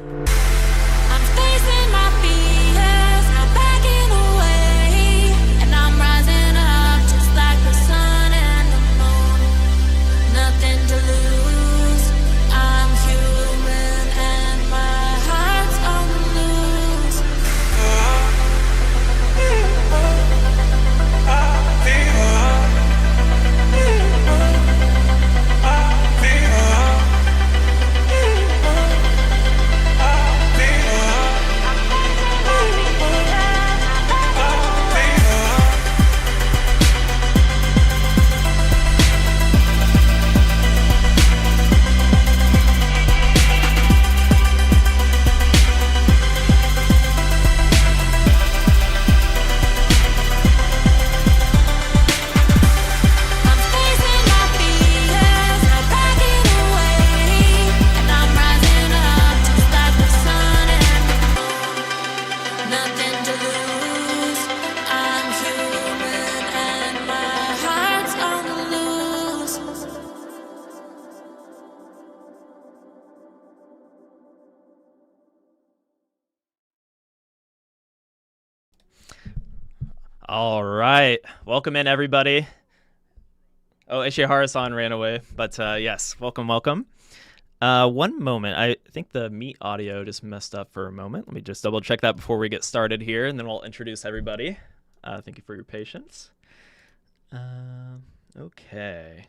I'm facing my fears, not backing away, and I'm rising up just like the sun and the moon. Nothing to lose. I'm human and my heart's on the loose. I'm facing my fears, not backing away, and I'm rising up just like the sun and the moon. Nothing to lose. I'm human and my heart's on the loose. All right. Welcome in, everybody. Oh, Ishihara-san ran away, but yes, welcome. One moment. I think the Meet audio just messed up for a moment. Let me just double check that before we get started here, and then we'll introduce everybody. Thank you for your patience. Okay.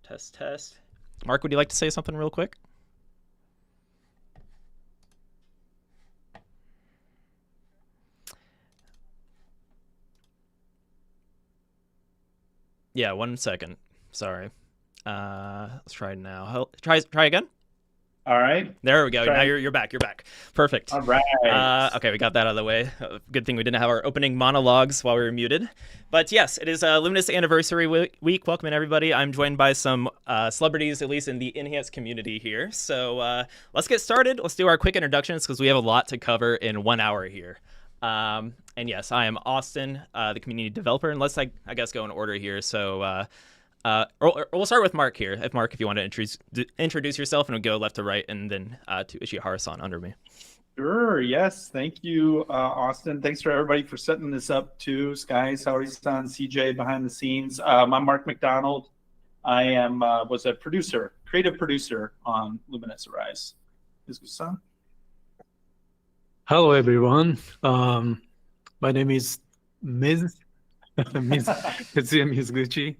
Test. Mark, would you like to say something real quick? Yeah, 1 second. Sorry. Let's try now. Try again. All right. There we go. Try. Now you're back. Perfect. All right. Okay, we got that out of the way. Good thing we didn't have our opening monologues while we were muted. But yes, it is Luminous Anniversary Week. Welcome in, everybody. I'm joined by some celebrities, at least in the Enhanced community here. So let's get started. Let's do our quick introductions because we have a lot to cover in 1 hour here. And yes, I am Austin, the community developer. And let's, I guess, go in order here. So we'll start with Mark here. If you want to introduce yourself, and we'll go left to right, and then to Ishihara-san under me. Sure. Yes. Thank you, Austin. Thanks for everybody for setting this up too. Sky, Saori-san, CJ behind the scenes. I'm Mark McDonald. I was a creative producer on Lumines Arise. Mizuguchi-san. Hello, everyone. My name is Tetsuya Mizuguchi.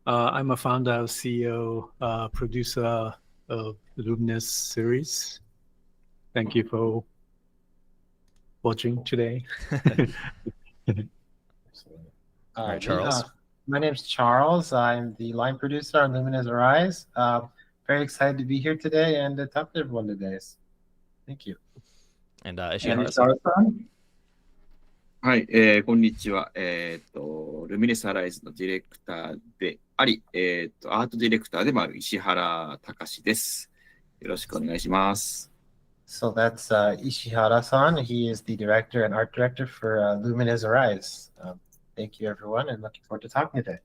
I'm a founder, CEO, producer of the Lumines series. Thank you for watching today. All right, Charles. My name's Charles. I'm the line producer on Lumines Arise. Very excited to be here today and to talk to everyone today. Thank you. And And Ishihara-san. Saori-san. はい、こんにちは。ルミネスアライズのディレクターであり、アートディレクターでもある石原隆です。よろしくお願いします。 So that's Ishihara-san. He is the director and art director for Lumines Arise. Thank you, everyone, and looking forward to talking today.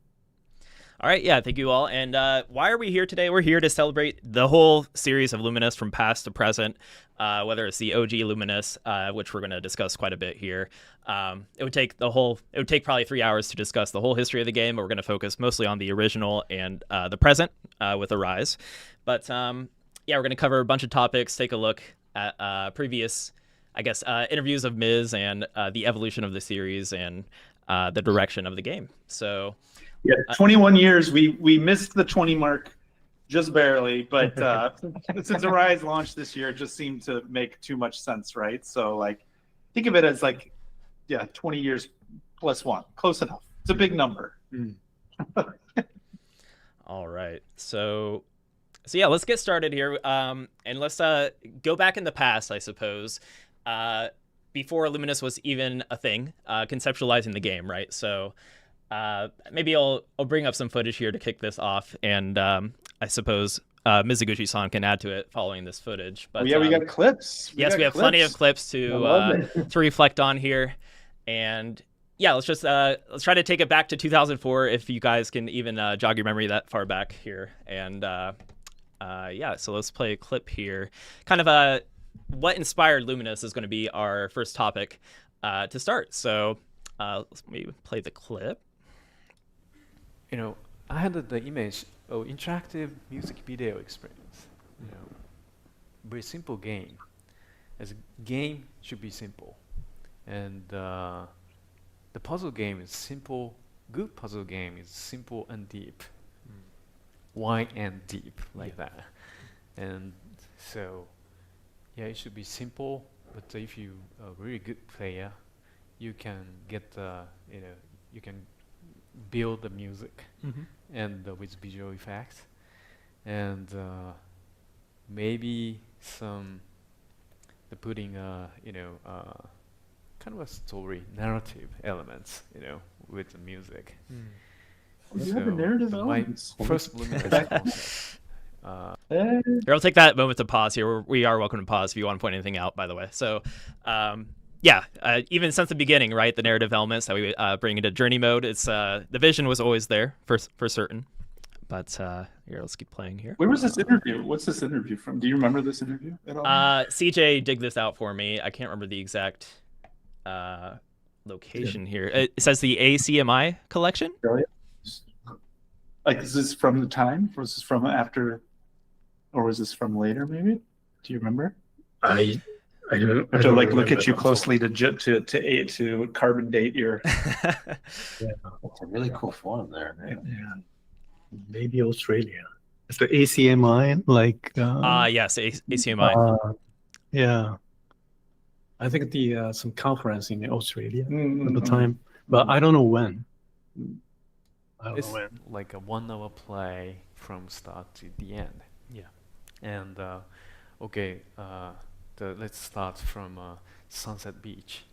All right, yeah, thank you all. And why are we here today? We're here to celebrate the whole series of Luminous from past to present, whether it's the OG Luminous, which we're going to discuss quite a bit here. It would take probably 3 hours to discuss the whole history of the game, but we're going to focus mostly on the original and the present with Arise. But yeah, we're going to cover a bunch of topics, take a look at previous, interviews of Miz and the evolution of the series and the direction of the game. So. Yeah, 21 years. We missed the 20 mark just barely, but since Arise launched this year, it just seemed to make too much sense, right? So think of it as 20 years plus one. Close enough. It's a big number. All right. So yeah, let's get started here. And let's go back in the past, I suppose, before Luminous was even a thing, conceptualizing the game, right? So maybe I'll bring up some footage here to kick this off, and I suppose Mizuguchi-san can add to it following this footage. But we got clips. We have plenty of clips to reflect on here, and yeah, let's try to take it back to 2004 if you guys can even jog your memory that far back here. And yeah, so let's play a clip here. Kind of what inspired Luminous is going to be our first topic to start. So let's maybe play the clip. I had the image of interactive music video experience. Very simple game. As a game should be simple, and the puzzle game is simple. Good puzzle game is simple and deep, wide and deep, like that. And so, yeah, it should be simple. But if you are a really good player, you can get you can build the music and with visual effects, and maybe some putting kind of a story narrative elements with the music. You have the narrative my elements. first Luminous concept. Here, I'll take that moment to pause here. We are welcome to pause if you want to point anything out, by the way. So yeah, even since the beginning, right, the narrative elements that we bring into journey mode, it's the vision was always there for certain. But here, let's keep playing here. Where was this interview? What's this interview from? Do you remember this interview at all? CJ dig this out for me. I can't remember the exact location here. It says the ACMI collection. Like, is this from the time? Was this from after, or was this from later? Maybe. Do you remember? I don't. I have to like look at you remember. closely to carbon date your. It's a really cool form there. Man. Yeah. Maybe Australia. It's the ACMI, like. Yes, ACMI. Yeah. I think the some conference in Australia at the Mhm. time, but I don't know when. I don't It's know when. like a 1 hour play from start to the end. Yeah. And okay, let's start from Sunset Beach,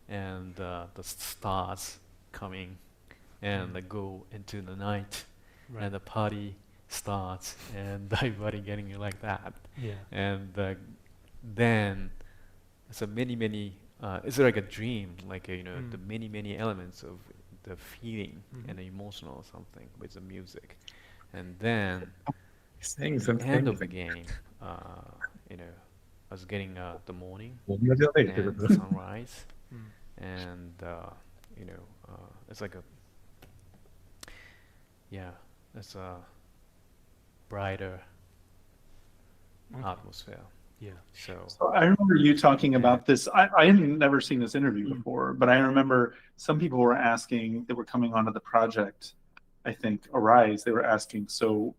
and the stars coming, and go into the night, and the party starts, and everybody getting like that, Yeah. and then so many. It's like a dream, like the many elements of the feeling and the emotional or something with the music, and then Saying at the end of the game, I was getting the morning and the sunrise, and it's like it's a brighter atmosphere. Yeah. So I remember you talking about this. I had never seen this interview before, but I remember some people were asking that were coming onto the project. I think Arise. They were asking, so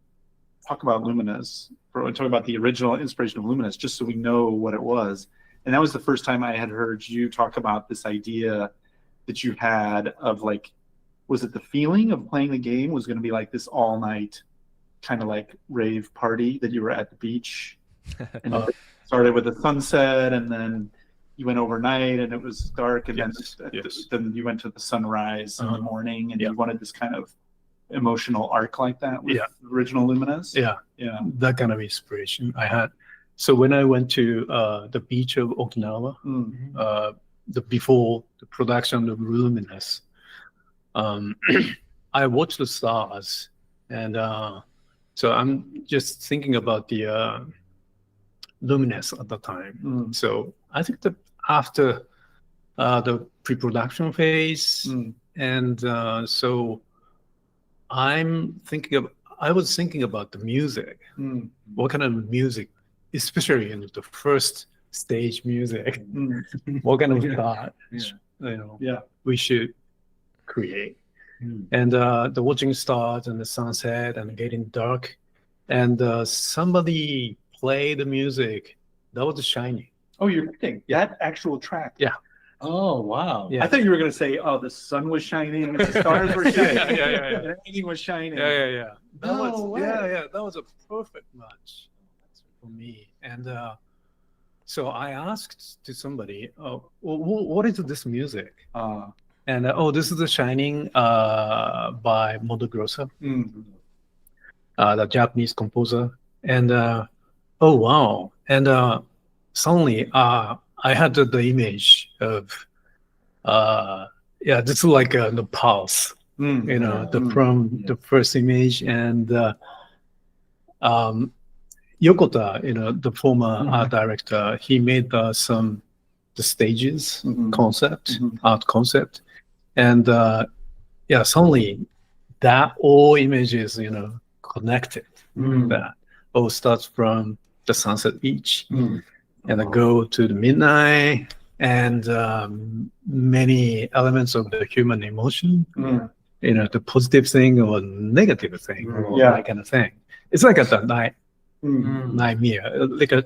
talk about Luminous, or talk about the original inspiration of Luminous, just so we know what it was. And that was the first time I had heard you talk about this idea that you had of like, was it the feeling of playing the game was going to be like this all night kind of like rave party that you were at the beach, and it started with the sunset, and then you went overnight and it was dark, and then you went to the sunrise in the morning, and you wanted this kind of emotional arc like that with original Luminous. Yeah. Yeah. That kind of inspiration I had. So when I went to the beach of Okinawa, before the production of Luminous, I watched the stars, and so I'm just thinking about the Luminous at the time. So I think that after the pre-production phase, and so I was thinking about the music. What kind of music, especially in the first stage music, what kind of thought we should create. And the watching stars and the sunset and getting dark, and somebody play the music that was shining. Oh, you're kidding? That actual track? Yeah. Oh, wow. Yeah. I thought you were going to say, "Oh, the sun was shining, and the stars were shining, Yeah. and everything was shining." Yeah. That No was way. that was a perfect match for me. And so I asked to somebody, what is this music? And this is The Shining by Mondo Grosso, the Japanese composer. And oh wow! And suddenly I had the image of yeah, this is like the pulse, Mm. you know, the Mm. from the first image, and Yokota, you know, the former art director, he made some the stages Mhm. concept, Mhm. art concept, and yeah, suddenly that all images, you know, connected. Mm. That all starts from the Sunset Beach, Mm. and then go to the midnight, and many elements of the human emotion. Mm. You know, the positive thing or negative thing, or Yeah. that kind of thing. It's like a night Mm. nightmare, like a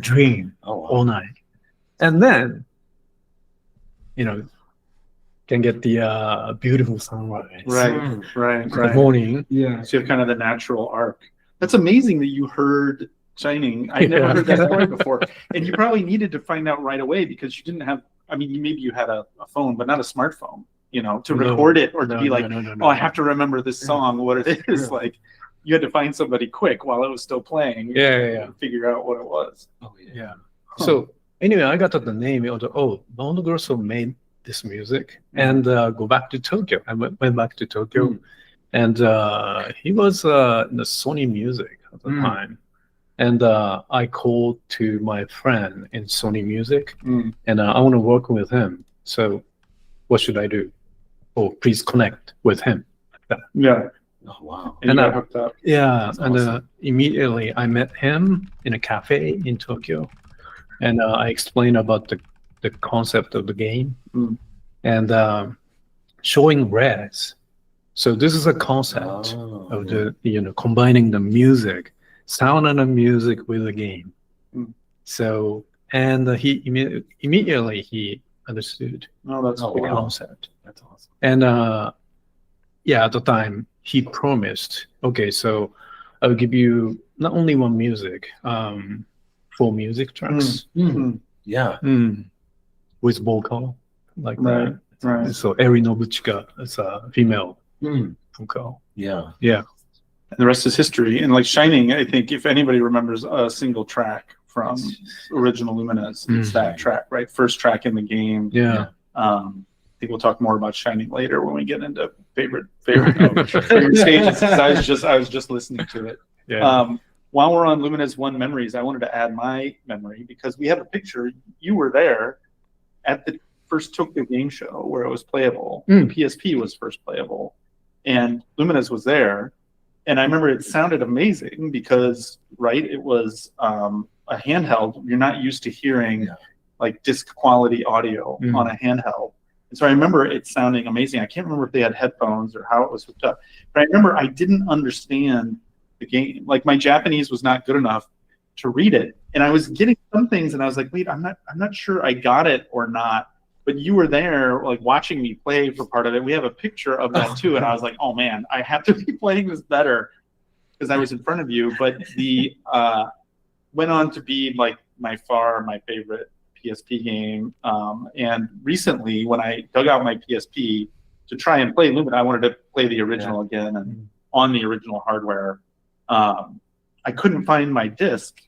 dream Oh, wow. all night, and then you know can get the beautiful sunrise, Right. Mm. Right. in the Right. morning. Yeah. So you have kind of the natural arc. That's amazing that you heard Shining. I never Yeah. heard that story before. And you probably needed to find out right away because you didn't have, I mean, maybe you had a phone, but not a smartphone, you know, to No. record it or to No, be no, like, no, oh, I have to remember this song, what it is. Like, you had to find somebody quick while it was still playing. Yeah. To figure out what it was. Oh, yeah. Yeah. So anyway, I got the name of the Bono Grosso made this music and go back to Tokyo. I went back to Tokyo, and he was in the Sony Music at the time. And I called to my friend in Sony Music, Mm. and I want to work with him. So what should I do? Oh, please connect with him. Yeah. Oh, wow. And And you I- got hooked up. Yeah, That's and awesome. immediately I met him in a cafe in Tokyo, and I explained about the concept of the game, Mm. and showing res. So this is a concept Oh, of the combining the music, sound and the music with the game. Mm. So and he immediately he understood Oh, that's Oh, the cool. wow. concept, that's awesome. and yeah, at the time he promised, okay, so I'll give you not only one music, 4 music tracks Mm. Yeah. with vocal like Right. Right. that. So Eri Nobuchika is a female Mm. vocal. Yeah. Yeah. And the rest is history. And like Shining, I think if anybody remembers a single track from original Lumines, it's that track, right? First track in the game. Yeah. I think we'll talk more about Shining later when we get into favorite stages. 'Cause I was just listening to it. Yeah. While we're on Lumines 1 memories, I wanted to add my memory because we have a picture. You were there at the first Tokyo Game Show where it was playable. Mm. PSP was first playable, and Lumines was there. And I remember it sounded amazing because, right, it was a handheld. You're not used to hearing like disc quality audio on a handheld. And so I remember it sounding amazing. I can't remember if they had headphones or how it was hooked up, but I remember I didn't understand the game. Like my Japanese was not good enough to read it. And I was getting some things and I was like, wait, I'm not sure I got it or not. But you were there like watching me play for part of it. We have a picture of that too. And I was like, oh man, I have to be playing this better because I was in front of you. But the went on to be like my favorite PSP game. And recently when I dug out my PSP to try and play Lumen, I wanted to play the original again and on the original hardware. I couldn't find my disc.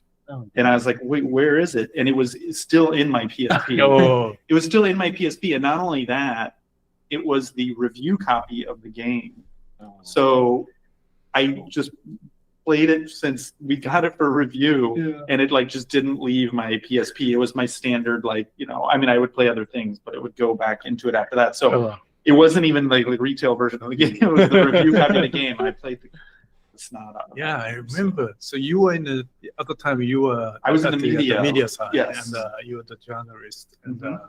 And I was like, wait, where is it? And it was still in my PSP. Oh. It was still in my PSP. And not only that, it was the review copy of the game. So I just played it since we got it for review, and it like just didn't leave my PSP. It was my standard, like, I mean, I would play other things, but it would go back into it after that. So it wasn't even like the retail version of the game. It was the review copy of the game. I played the snot out of it. Yeah, I remember. So you were at the time you were. I was in at the media. media side, Yes. and you were the journalist, and Mhm.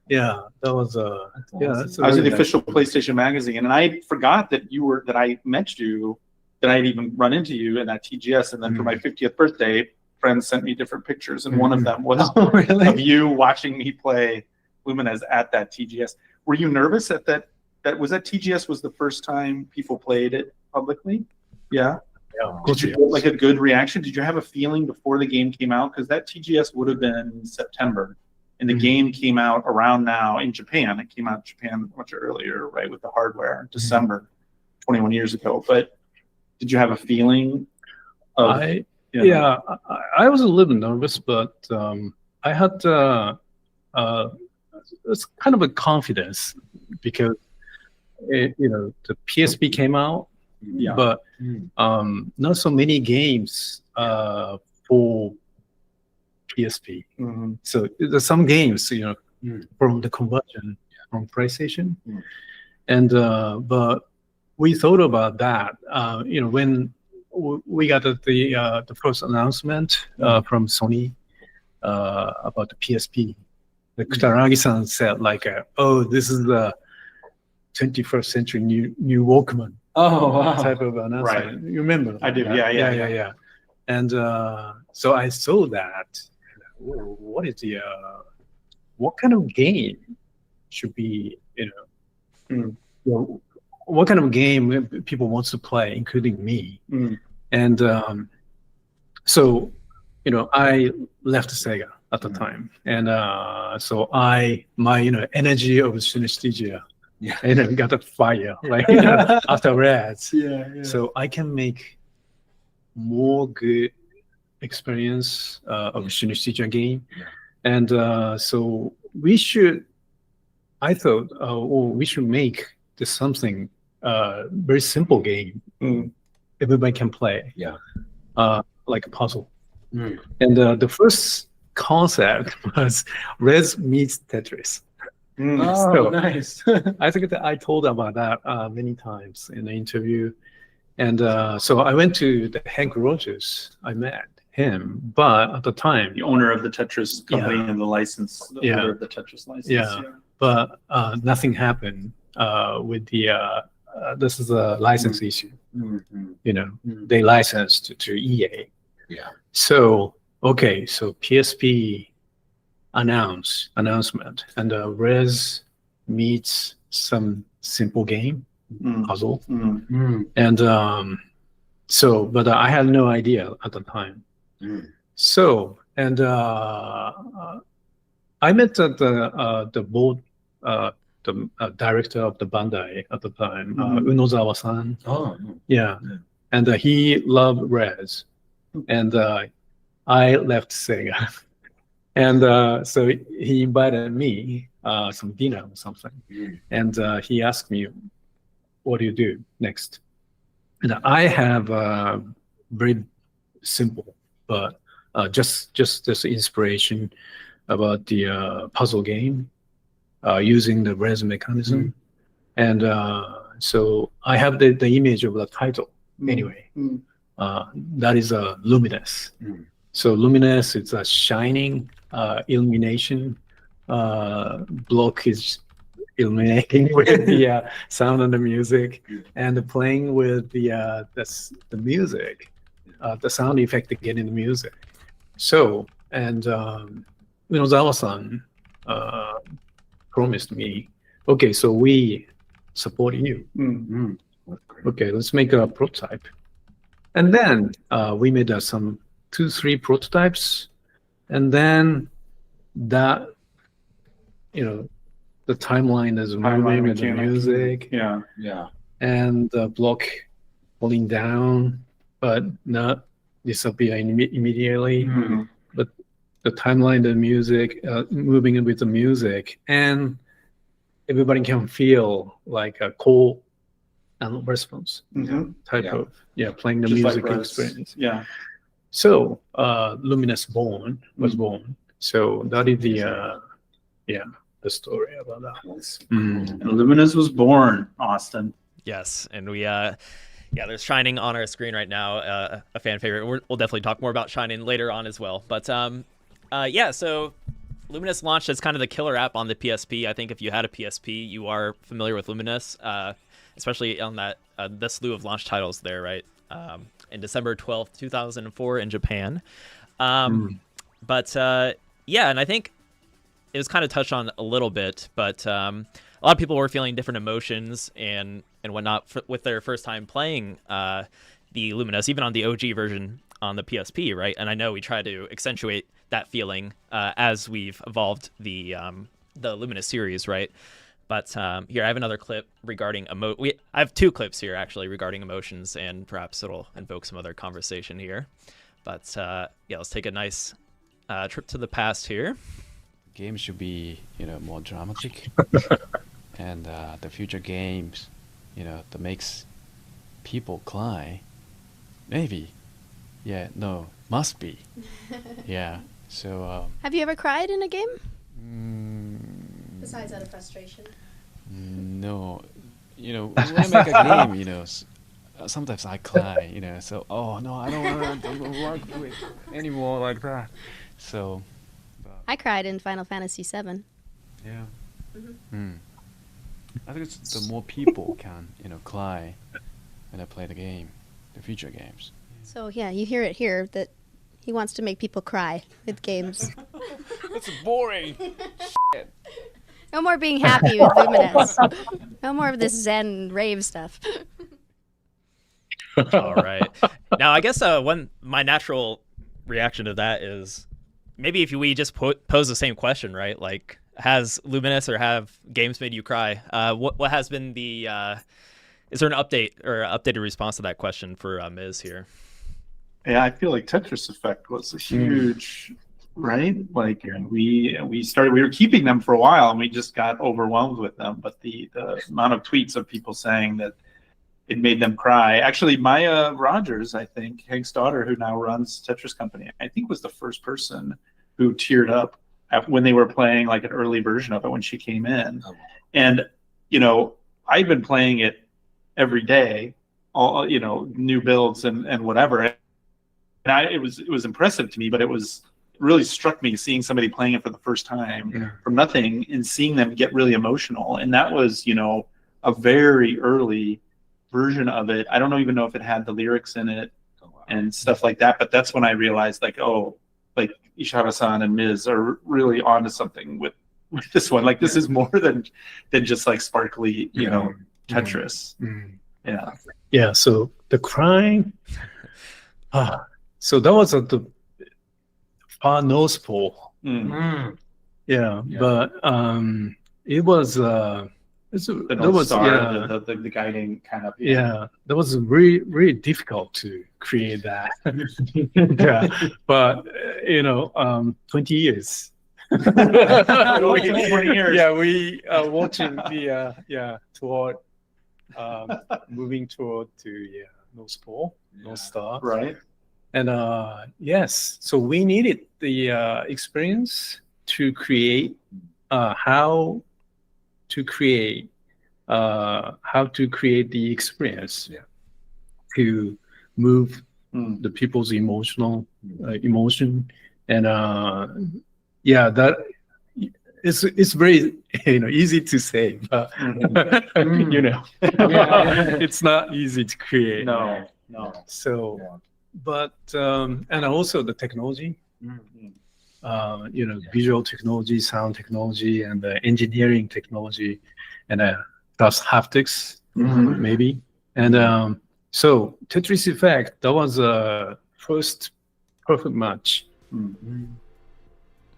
yeah, that was that's I was in the really official PlayStation magazine, and I forgot that that I met you, that I'd even run into you in that TGS. And then for my 50th birthday, friends sent me different pictures, and one of them was of you watching me play Lumines at that TGS. Were you nervous at that? Was that TGS was the first time people played it publicly? Yeah. Yeah, Did you get like a good reaction? Did you have a feeling before the game came out? Because that TGS would have been in September, and the game came out around now in Japan. It came out in Japan much earlier, right, with the hardware, December, 21 years ago. But did you have a feeling of? I was a little nervous, but I had it's kind of a confidence because the PSP came out, Yeah. but not so many games for PSP. Mhm. So there's some games, from the conversion from PlayStation, and but we thought about that, when we got the first announcement from Sony about the PSP. The Kutaragi-san said like, "Oh, this is the 21st century new Walkman." Oh, wow. Type of announcement. Right. You remember? I do. Yeah. And so I saw that. What kind of game should be, what kind of game people want to play, including me. And so, I left Sega at the time, and so my energy of synesthesia, got a fire like after Reds. So I can make more good experience of synesthesia game, and so I thought, we should make this something very simple game everybody can play, like a puzzle. And the first concept was Res meets Tetris. Oh, So, nice. I think that I told about that many times in the interview. And so I went to the Hank Rogers. I met him, but at the time, The owner of the Tetris company and the holder of the Tetris license. but nothing happened with the this is a license issue. They licensed to EA. So so PSP announcement, and Res meets some simple game puzzle, and so but I had no idea at the time. So, and I met the board, the director of the Bandai at the time, Unozawa-san. And he loved Res, and I left Sega, and so he invited me some dinner or something, and he asked me, "What do you do next?" And I have very simple, but just this inspiration about the puzzle game using the res mechanism, and so I have the image of the title anyway. That is a luminous. So luminous, it's a shining illumination. Block is illuminating with the sound and the music, and playing with the music, the sound effect to get in the music. So, and Unozawa-san promised me, okay, so we support you. Okay, let's make a prototype. And then we made some 2-3 prototypes, and then that, the timeline is moving with the music, and the block falling down, but not disappear immediately. But the timeline, the music, moving with the music, and everybody can feel like a call and response type of playing the Just music like Res. experience. So Luminous was born. So that is the story about that. And Luminous was born, Austin. Yes, and we there's Shining on our screen right now, a fan favorite. We'll definitely talk more about Shining later on as well. But so Luminous launched as kind of the killer app on the PSP. I think if you had a PSP, you are familiar with Luminous, especially on that the slew of launch titles there, right? In December 12th, 2004 in Japan. But and I think it was kind of touched on a little bit, but a lot of people were feeling different emotions and whatnot with their first time playing the Luminous, even on the OG version on the PSP, right? And I know we try to accentuate that feeling as we've evolved the Luminous series, right? But here I have another clip regarding I have 2 clips here actually regarding emotions, and perhaps it'll invoke some other conversation here. But let's take a nice trip to the past here. games should be, more dramatic, and the future games, that makes people cry. Maybe, yeah, no, must be, yeah. So, Have you ever cried in a game? Besides out of frustration. no, when I make a game, sometimes I cry, so oh no, I don't want to work with anymore like that. So, I cried in Final Fantasy VII. yeah. I think it's the more people can, cry when I play the game, the future games. So yeah, you hear it here that he wants to make people cry with games. It's boring. No more being happy with Lumines. No more of this Zen rave stuff. All right. Now, I guess my natural reaction to that is maybe if we just pose the same question, right? Like, has Lumines or have games made you cry? What has been the? Is there an update or updated response to that question for Miz here? Yeah, I feel like Tetris Effect was a huge, right? Like we were keeping them for a while and we just got overwhelmed with them. But the amount of tweets of people saying that it made them cry. Actually, Maya Rogers, I think, Hank's daughter, who now runs Tetris Company, I think was the first person who teared up when they were playing like an early version of it when she came in. And, I've been playing it every day, all, new builds and whatever. And it was impressive to me, but it really struck me seeing somebody playing it for the first time from nothing and seeing them get really emotional. And that was, a very early version of it. I don't even know if it had the lyrics in it and stuff like that, but that's when I realized like Ishihara-san and Miz are really onto something with this one. Like this is more than just like sparkly, Tetris. Yeah. So the crying, so that was at the far North Pole. Yeah, but it was The North Star, the guiding kind of. Yeah, that was really, really difficult to create that. Yeah, but 20 years. 20 years. Yeah, we are watching the toward moving toward to North Pole, North Star. Right. And yes, so we needed the experience to create how to create the experience to move the people's emotion, and that it's very easy to say, but it's not easy to create. No. So, but and also the technology. Visual technology, sound technology, and engineering technology, and plus haptics, maybe. And so Tetris Effect, that was a first perfect match,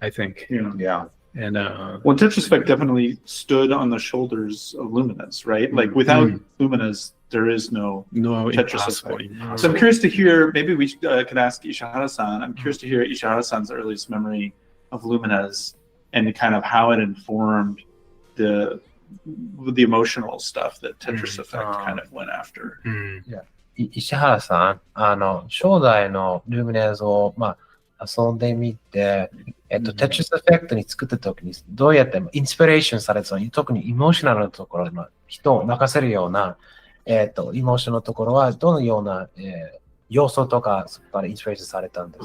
I think. Yeah. And well, Tetris Effect definitely stood on the shoulders of Lumines, right? Like without Lumines, there is no Tetris Effect. So I'm curious to hear, maybe we could ask Ishihara-san. I'm curious to hear Ishihara-san's earliest memory of Lumines and kind of how it informed the emotional stuff that Tetris Effect kind of went after. 石原さん、初代のルーミネーズを、遊んでみて、テトリスエフェクトに作った時にどうやってインスピレーションされたの、特にエモーショナルなところ、人を泣かせるような、エモーションのところはどのような、要素とかそこからインスピレーションされたんで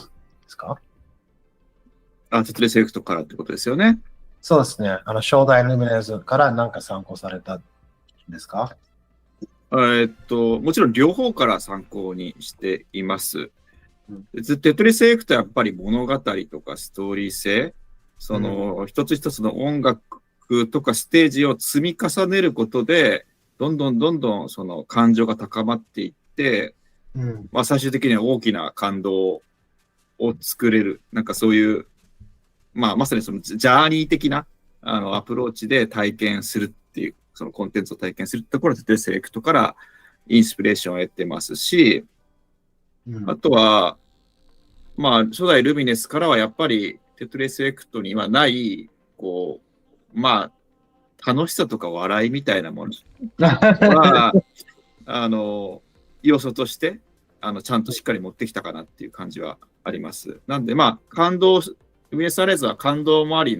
すか？テトリスエフェクトからってことですよね。そうですね。初代ルーミネーズから何か参考されたんですか？もちろん両方から参考にしています。テトリスエフェクトはやっぱり物語とかストーリー性、一つ一つの音楽とかステージを積み重ねることで、どんどんその感情が高まっていって、最終的には大きな感動を作れる、なんかそういう、まさにそのジャーニー的なアプローチで体験するっていう、そのコンテンツを体験するってところでテトリスエフェクトからインスピレーションを得てますし、あとは、初代ルミネスからはやっぱりテトリスエフェクトにはない、こう、まあ、楽しさとか笑いみたいなものは、要素として、ちゃんとしっかり持ってきたかなっていう感じはあります。なんで、まあ、ルミネスアライズは感動もあり、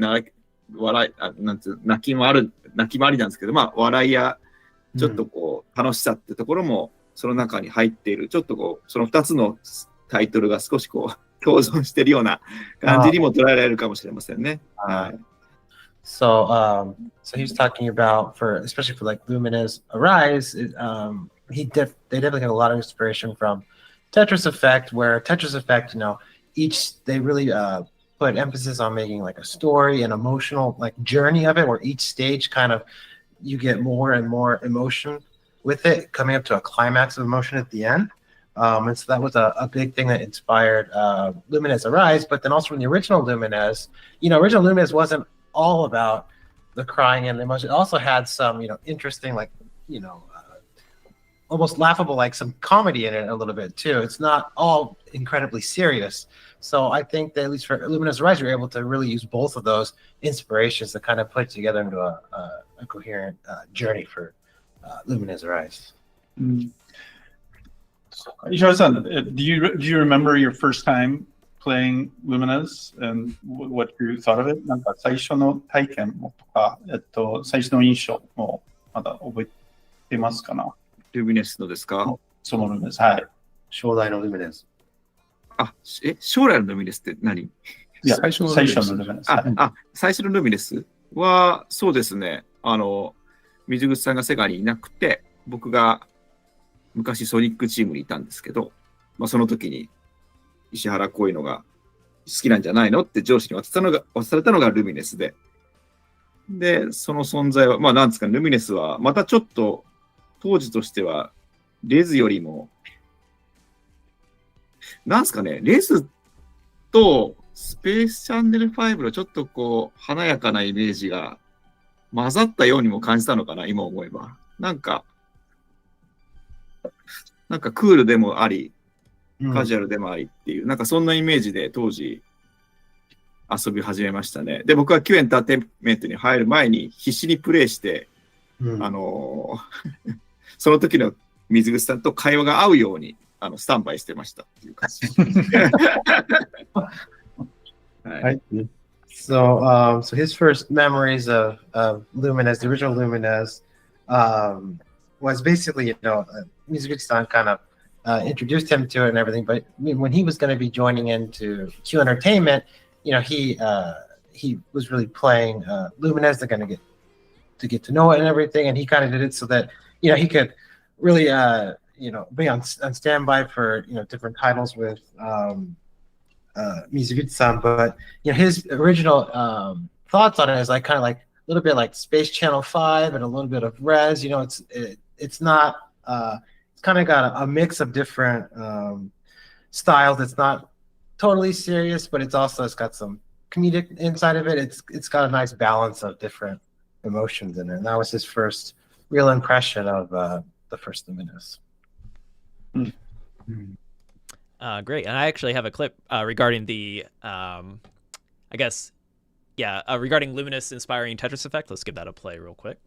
笑い、なんていう泣きもありなんですけど、まあ、笑いや、ちょっとこう、楽しさってところも、その中に入っている、ちょっとこう、その2つのタイトルが少しこう、共存しているような感じにも捉えられるかもしれませんね。はい。So he's talking about especially for like Lumines Arise. They definitely have a lot of inspiration from Tetris Effect, where Tetris Effect, they really put emphasis on making like a story and emotional like journey of it, where each stage kind of you get more and more emotion with it, coming up to a climax of emotion at the end. And so that was a big thing that inspired Lumines Arise. But then also from the original Lumines, original Lumines wasn't all about the crying and the emotion. It also had some, interesting, like, almost laughable, like some comedy in it a little bit too. It's not all incredibly serious. So I think that at least for Lumines Arise, you're able to really use both of those inspirations to kind of put together into a coherent journey for Lumines Arise. Ishihara-san, do you remember your first time playing Lumines and what you thought of it? なんか最初の体験もとか、最初の印象もまだ覚えてますかな？ルミネスのですか？そのルミネス、はい。将来のルミネス。将来のルミネスって何？いや、最初のルミネス。最初のルミネスは、そうですね。水口さんがセガにいなくて、僕が昔ソニックチームにいたんですけど、まあ、その時に、石原こういうのが好きなんじゃないのって上司に渡されたのがルミネスで。で、その存在は、まあなんですかね、ルミネスはまたちょっと当時としては、レズよりも、なんですかね、レズとスペースチャンネル5のちょっとこう、華やかなイメージが混ざったようにも感じたのかな、今思えば。なんかクールでもあり、カジュアルでもありっていう、なんかそんなイメージで当時遊び始めましたね。で、僕は Q エンターテインメントに入る前に必死にプレイして、その時の水口さんと会話が合うようにスタンバイしてましたっていう感じ。はい。So his first memories of Lumines, the original Lumines, was basically, Mizuguchi-san kind of introduced him to it and everything. But when he was going to be joining into Q Entertainment, he was really playing Lumines. They're going to get to know it and everything, and he kind of did it so that he could really be on standby for different titles with Mizuguchi-san. But his original thoughts on it is like kind of like a little bit like Space Channel 5 and a little bit of Res. It's not. It's kind of got a mix of different styles. It's not totally serious, but it's got some comedic inside of it. It's got a nice balance of different emotions in it. And that was his first real impression of the first Lumines. Great. And I actually have a clip regarding the, regarding Luminous inspiring Tetris Effect. Let's give that a play real quick.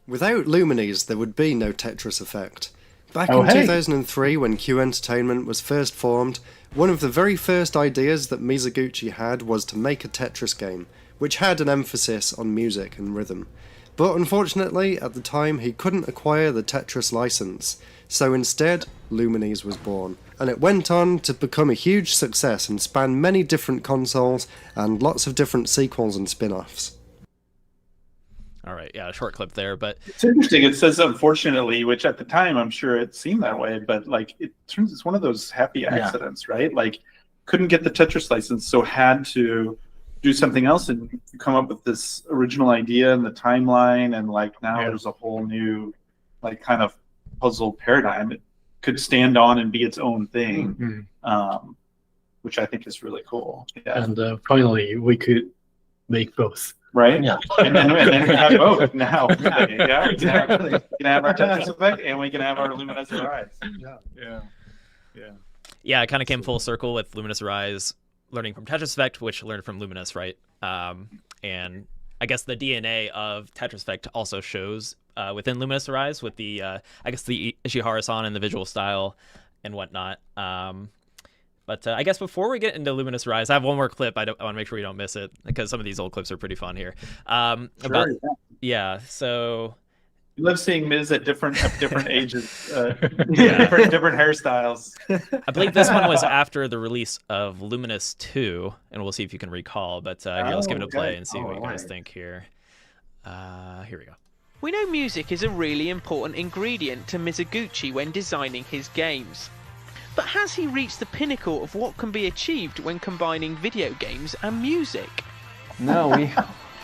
Without Lumines, there would be no Tetris Effect. Back in 2003, when Q Entertainment was first formed, one of the very first ideas that Mizuguchi had was to make a Tetris game, which had an emphasis on music and rhythm. But unfortunately, at the time, he couldn't acquire the Tetris license, so instead, Lumines was born. And it went on to become a huge success and span many different consoles and lots of different sequels and spin-offs. All right, yeah, a short clip there, but it's interesting. It says unfortunately, which at the time I'm sure it seemed that way, but like it's one of those happy accidents, right? Like couldn't get the Tetris license, so had to do something else and come up with this original idea and the timeline, and like now there's a whole new like kind of puzzle paradigm. It could stand on and be its own thing, which I think is really cool. Yeah. And finally, we could make both. Right? Yeah. And then we have both now. Yeah. We can have our Tetris Effect and we can have our Lumines Arise. Yeah, it kind of came full circle with Lumines Arise learning from Tetris Effect, which learned from Luminous, right? And I guess the DNA of Tetris Effect also shows within Lumines Arise with the I guess the Ishihara-san and the visual style and whatnot. But I guess before we get into Lumines Arise, I have one more clip. I want to make sure we don't miss it because some of these old clips are pretty fun here. So you love seeing Miz at different ages, different hairstyles. I believe this one was after the release of Luminous 2, and we'll see if you can recall. But let's give it a play and see what you guys think here. Here we go. We know music is a really important ingredient to Mizuguchi when designing his games. But has he reached the pinnacle of what can be achieved when combining video games and music? No, we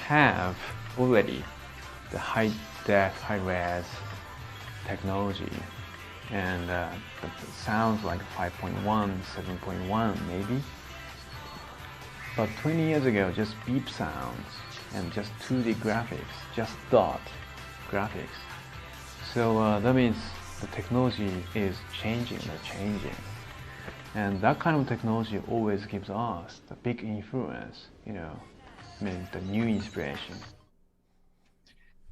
have already the high-def, high-res technology, and it sounds like 5.1, 7.1 maybe. But 20 years ago, just beep sounds and just 2D graphics, just dot graphics. So that means the technology is changing. And that kind of technology always gives us the big influence, the new inspiration.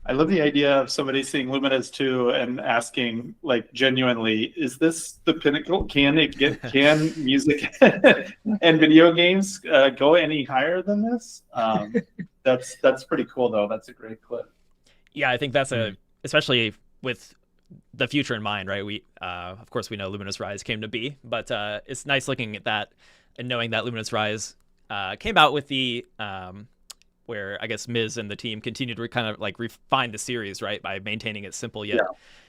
I love the idea of somebody seeing Lumines 2 and asking, like, genuinely, is this the pinnacle? Can music and video games go any higher than this? That's pretty cool, though. That's a great clip. Yeah, I think that's especially with the future in mind, right? We, of course, we know Lumines Rise came to be, but it's nice looking at that and knowing that Lumines Rise came out with the where I guess Miz and the team continued to kind of like refine the series, right, by maintaining its simple yet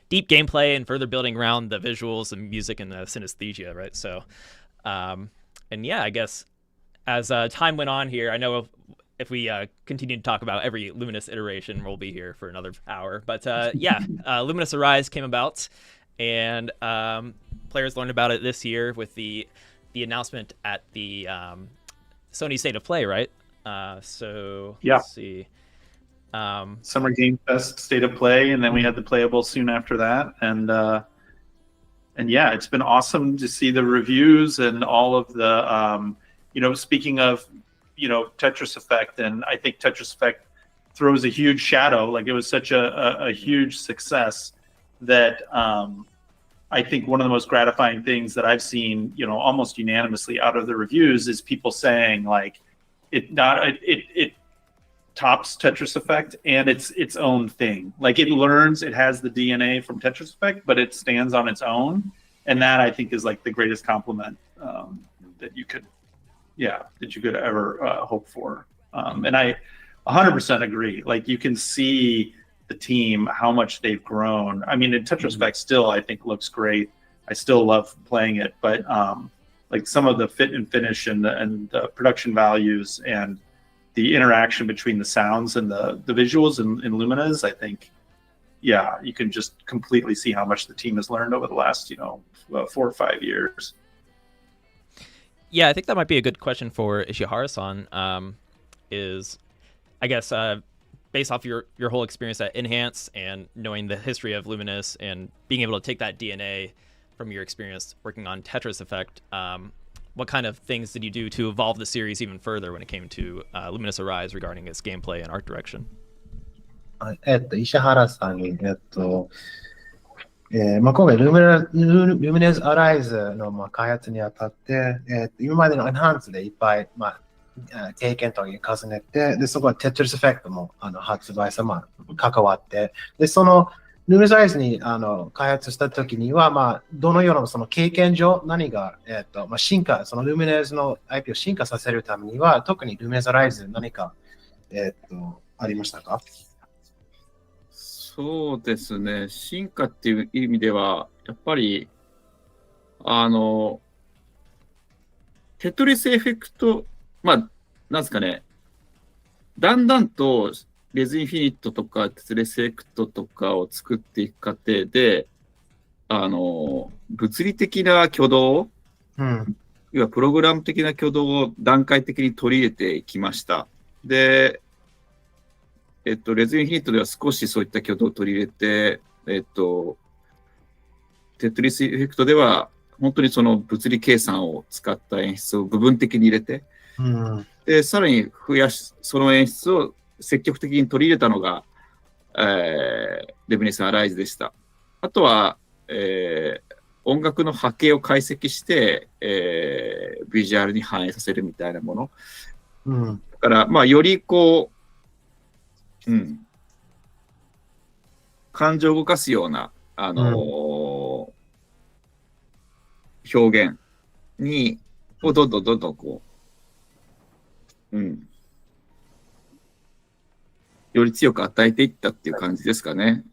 deep gameplay and further building around the visuals and music and the synesthesia, right? So, and yeah, I guess as time went on here, I know if we continue to talk about every Luminous iteration, we'll be here for another hour. But Luminous Arise came about, and players learned about it this year with the announcement at the Sony State of Play, right? Let's see. Summer Game Fest State of Play, and then we had the playable soon after that. And yeah, it's been awesome to see the reviews and all of the, speaking of, Tetris Effect, and I think Tetris Effect throws a huge shadow. Like, it was such a huge success that I think one of the most gratifying things that I've seen, almost unanimously out of the reviews is people saying, like, it tops Tetris Effect and it's its own thing. Like, it has the DNA from Tetris Effect, but it stands on its own, and that I think is like the greatest compliment that you could ever hope for. And I 100% agree. Like, you can see the team, how much they've grown. I mean, in Tetris Effect still, I think, looks great. I still love playing it, but like some of the fit and finish and the production values and the interaction between the sounds and the visuals in Lumines, I think, you can just completely see how much the team has learned over the last, 4 or 5 years. Yeah, I think that might be a good question for Ishihara-san. Is, I guess, based off your whole experience at Enhance and knowing the history of Luminous and being able to take that DNA from your experience working on Tetris Effect, what kind of things did you do to evolve the series even further when it came to Luminous Arise regarding its gameplay and art direction? 石原さんに、今回Lumines Arise の、開発にあたって、今までの Enhance でいっぱい、経験と重ねて、で、そこは Tetris Effect も発売さ、関わって、で、そのLumines Arise に開発したときには、どのようなその経験上、何が、進化、そのLuminesの IP を進化させるためには、特にLumines Arise 何か、ありましたか？そうですね。進化っていう意味では、やっぱり、テトリスエフェクト、なんですかね、だんだんとレズインフィニットとかテトリスエフェクトとかを作っていく過程で、物理的な挙動、要はプログラム的な挙動を段階的に取り入れていきました。で、レズインフィニットでは少しそういった挙動を取り入れて、テトリスエフェクトでは本当にその物理計算を使った演出を部分的に入れて、で、さらに増やし、その演出を積極的に取り入れたのが、Lumines Arise でした。あとは、音楽の波形を解析して、ビジュアルに反映させるみたいなもの。だから、まあ、よりこう、感情を動かすような、表現に、をどんどんこう、より強く与えていったっていう感じですかね。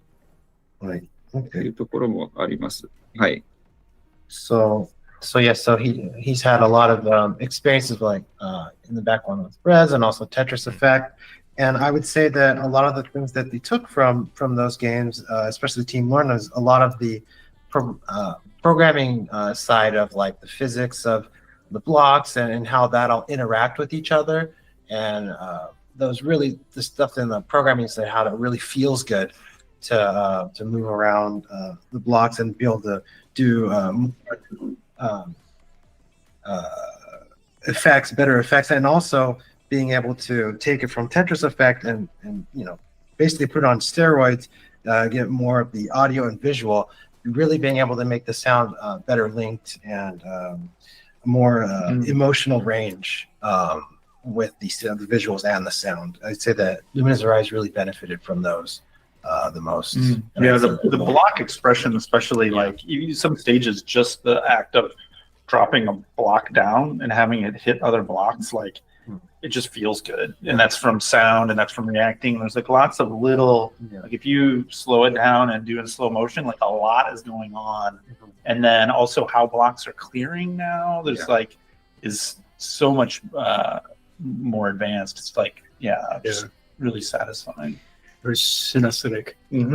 はい。というところもあります。はい。So he's had a lot of experiences like in the background with Rez and also Tetris Effect. And I would say that a lot of the things that they took from those games, especially Team Learn, is a lot of the programming side of like the physics of the blocks and how that'll interact with each other. And those really, the stuff in the programming side, how it really feels good to move around the blocks and be able to do effects, better effects, and also being able to take it from Tetris Effect and basically put it on steroids, get more of the audio and visual, really being able to make the sound better linked and more emotional range with the visuals and the sound. I'd say that Lumines Arise really benefited from those the most. Yeah, the block expression, especially like even some stages, just the act of dropping a block down and having it hit other blocks, like it just feels good. And that's from sound and that's from reacting. There's like lots of little, like if you slow it down and do it in slow motion, like a lot is going on. And then also how blocks are clearing now, there's like is so much more advanced. It's like, just really satisfying. Very synesthetic. Yeah.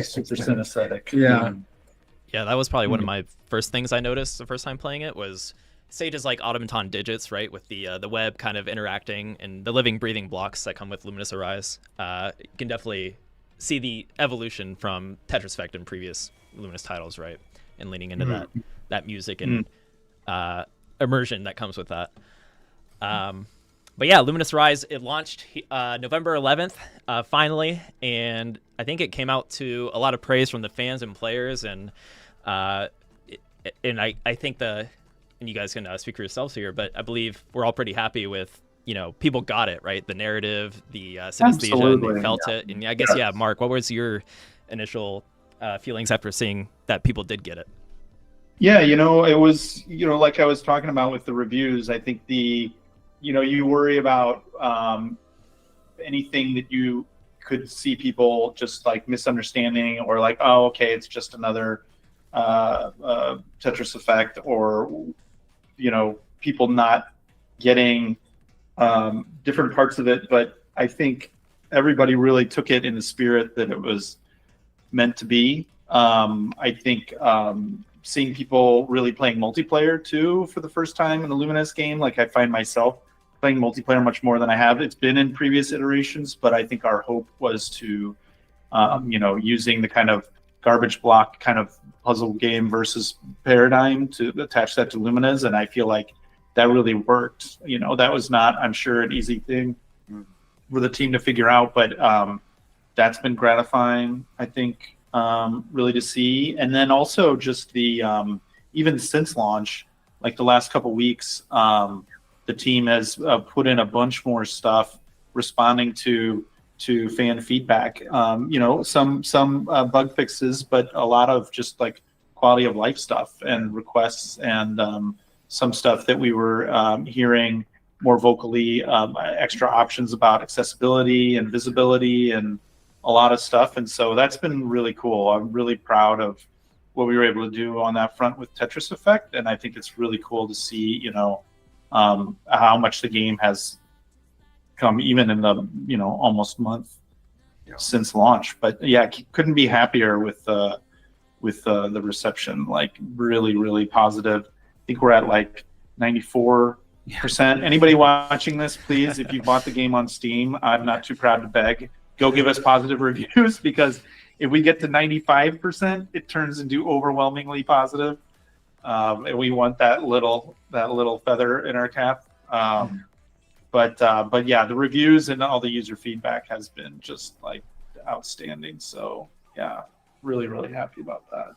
Super synesthetic. Yeah, that was probably one of my first things I noticed the first time playing it was stages like automaton digits, right, with the web kind of interacting and the living, breathing blocks that come with Lumines Arise. You can definitely see the evolution from Tetris Effect and previous Luminous titles, right, and leaning into that music and immersion that comes with that. But yeah, Lumines Arise, it launched November 11th, finally, and I think it came out to a lot of praise from the fans and players, and I think and you guys can speak for yourselves here, but I believe we're all pretty happy with, people got it, right? The narrative, the synesthesia, they felt it. And I guess, Mark, what was your initial feelings after seeing that people did get it? Yeah, it was, like I was talking about with the reviews, I think you worry about anything that you could see people just like misunderstanding or like, oh, okay, it's just another Tetris Effect, or people not getting different parts of it. But I think everybody really took it in the spirit that it was meant to be. I think seeing people really playing multiplayer too for the first time in the Lumines game, like I find myself playing multiplayer much more than I have. It's been in previous iterations, but I think our hope was to using the kind of garbage block kind of puzzle game versus paradigm to attach that to Lumines, and I feel like that really worked. That was not, I'm sure, an easy thing for the team to figure out, but that's been gratifying, I think, really to see. And then also just the even since launch, like the last couple weeks, the team has put in a bunch more stuff responding to fan feedback. Some bug fixes, but a lot of just like quality of life stuff and requests, and some stuff that we were hearing more vocally, extra options about accessibility and visibility and a lot of stuff. And so that's been really cool. I'm really proud of what we were able to do on that front with Tetris Effect. And I think it's really cool to see, how much the game has come even in the, almost month since launch. But yeah, couldn't be happier with the reception, like really, really positive. I think we're at like 94%. Anybody watching this, please, if you bought the game on Steam, I'm not too proud to beg, go give us positive reviews, because if we get to 95%, it turns into overwhelmingly positive and we want that little feather in our cap. But yeah, the reviews and all the user feedback has been just like outstanding. So yeah, really, really happy about that.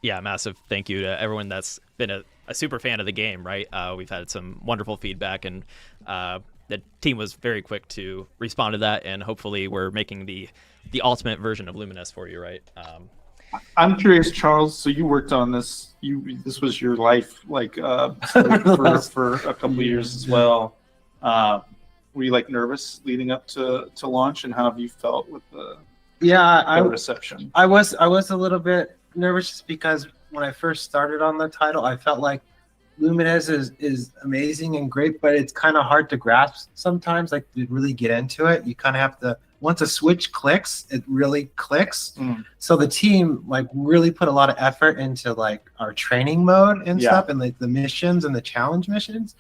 Yeah, massive thank you to everyone that's been a super fan of the game, right? We've had some wonderful feedback, and the team was very quick to respond to that, and hopefully we're making the ultimate version of Lumines for you, right? I'm curious, Charles. So you worked on this. This was your life, like for a couple of years as well. Were you like nervous leading up to launch, and how have you felt with the reception? I was a little bit nervous just because when I first started on the title, I felt like Lumines is amazing and great, but it's kind of hard to grasp sometimes. Like to really get into it, you kind of have to. Once a switch clicks, it really clicks. So the team like really put a lot of effort into like our training mode and stuff, and like the missions and the challenge missions.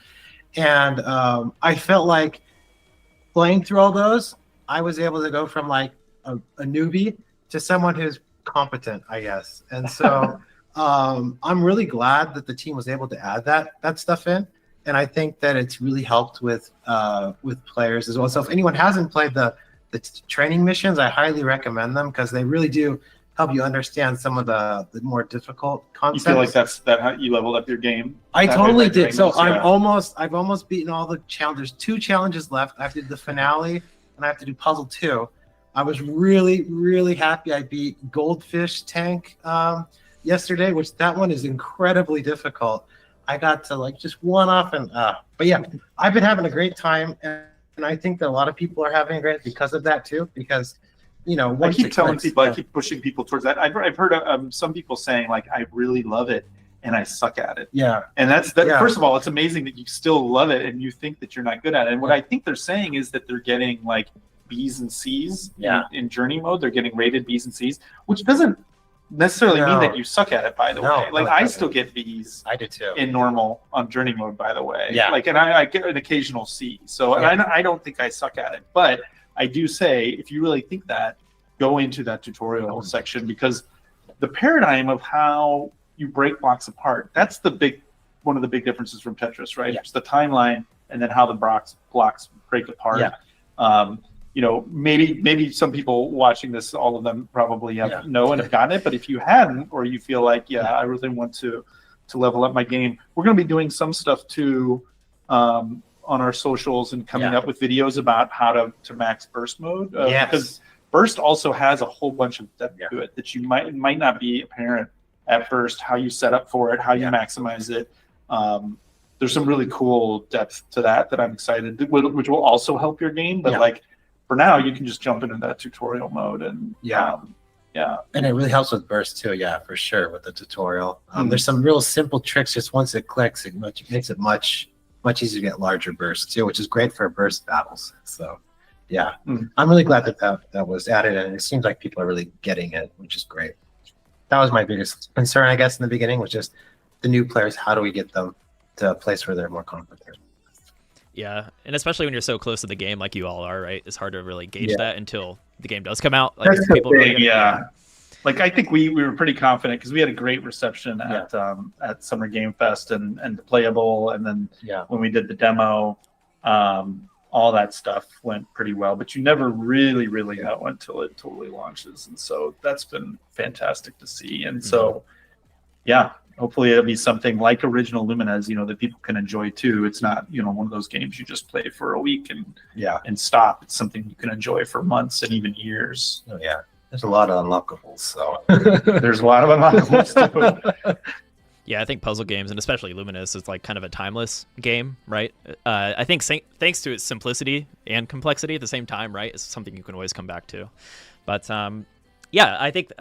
And I felt like playing through all those, I was able to go from like a newbie to someone who's competent, I guess. And so I'm really glad that the team was able to add that stuff in. And I think that it's really helped with players as well. So if anyone hasn't played the training missions, I highly recommend them because they really do help you understand some of the more difficult concepts. You feel like that's how you leveled up your game? I totally did. So I've almost beaten all the challenges. 2 challenges left. I have to do the finale and I have to do puzzle 2. I was really, really happy I beat Goldfish Tank yesterday, which that one is incredibly difficult. I got to like just one off but yeah, I've been having a great time, and I think that a lot of people are having a great because of that too, because I keep telling people, I keep pushing people towards that. I've heard some people saying like, I really love it and I suck at it. Yeah. And that's first of all, it's amazing that you still love it and you think that you're not good at it. And what I think they're saying is that they're getting like B's and C's in journey mode. They're getting rated B's and C's, which doesn't necessarily mean that you suck at it, by the way. Like I still get B's. I do too. In normal on journey mode, by the way. Yeah. Like, and I get an occasional C. So and I don't think I suck at it, but I do say, if you really think that, go into that tutorial section, because the paradigm of how you break blocks apart, that's one of the big differences from Tetris, right? It's the timeline and then how the blocks break apart. Maybe some people watching this, all of them probably know and have gotten it, but if you hadn't, or you feel like, I really want to level up my game, we're going to be doing some stuff too on our socials and coming up with videos about how to max burst mode. Because burst also has a whole bunch of depth to it that you might not be apparent at first, how you set up for it, how you maximize it. There's some really cool depth to that I'm excited, which will also help your game. But like for now, you can just jump into that tutorial mode and and it really helps with burst too. Yeah, for sure with the tutorial. There's some real simple tricks. Just once it clicks, it makes it much easier to get larger bursts too, which is great for burst battles. So I'm really glad that was added, and it seems like people are really getting it, which is great. That was my biggest concern, I guess, in the beginning, was just the new players. How do we get them to a place where they're more confident? Yeah, and especially when you're so close to the game like you all are, right? It's hard to really gauge that until the game does come out. Like, that's people really like I think we were pretty confident because we had a great reception at Summer Game Fest and Playable, and then when we did the demo, all that stuff went pretty well. But you never really know until it totally launches, and so that's been fantastic to see. And so, hopefully it'll be something like original Lumines, that people can enjoy too. It's not, one of those games you just play for a week and stop. It's something you can enjoy for months and even years. Oh yeah. There's a lot of unlockables, so there's a lot of unlockables too. Yeah, I think puzzle games, and especially Lumines, is like kind of a timeless game, right? I think thanks to its simplicity and complexity at the same time, right? It's something you can always come back to. But I think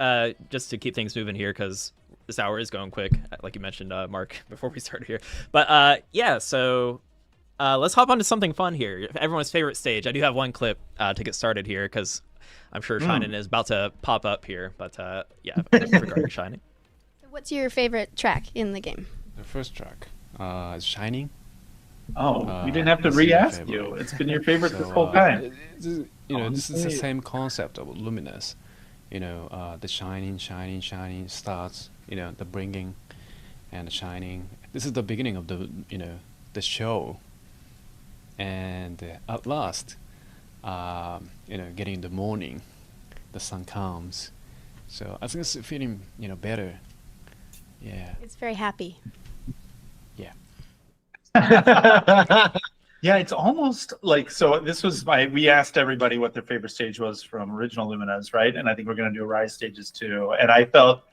just to keep things moving here, because this hour is going quick, like you mentioned, Mark, before we started here. But so let's hop on to something fun here. Everyone's favorite stage. I do have one clip to get started here, because I'm sure Shining is about to pop up here. But regarding Shining. What's your favorite track in the game? The first track is Shining. Oh, we didn't have to re-ask you. It's been your favorite this whole time. This is the same concept of Lumines. The shining starts, the bringing and shining. This is the beginning of the the show, and at last, getting the morning, the sun comes, so I think it's feeling better. Yeah. It's very happy. Yeah. Yeah, it's almost like, so this was we asked everybody what their favorite stage was from original Lumines, right? And I think we're going to do Rise stages too. And I felt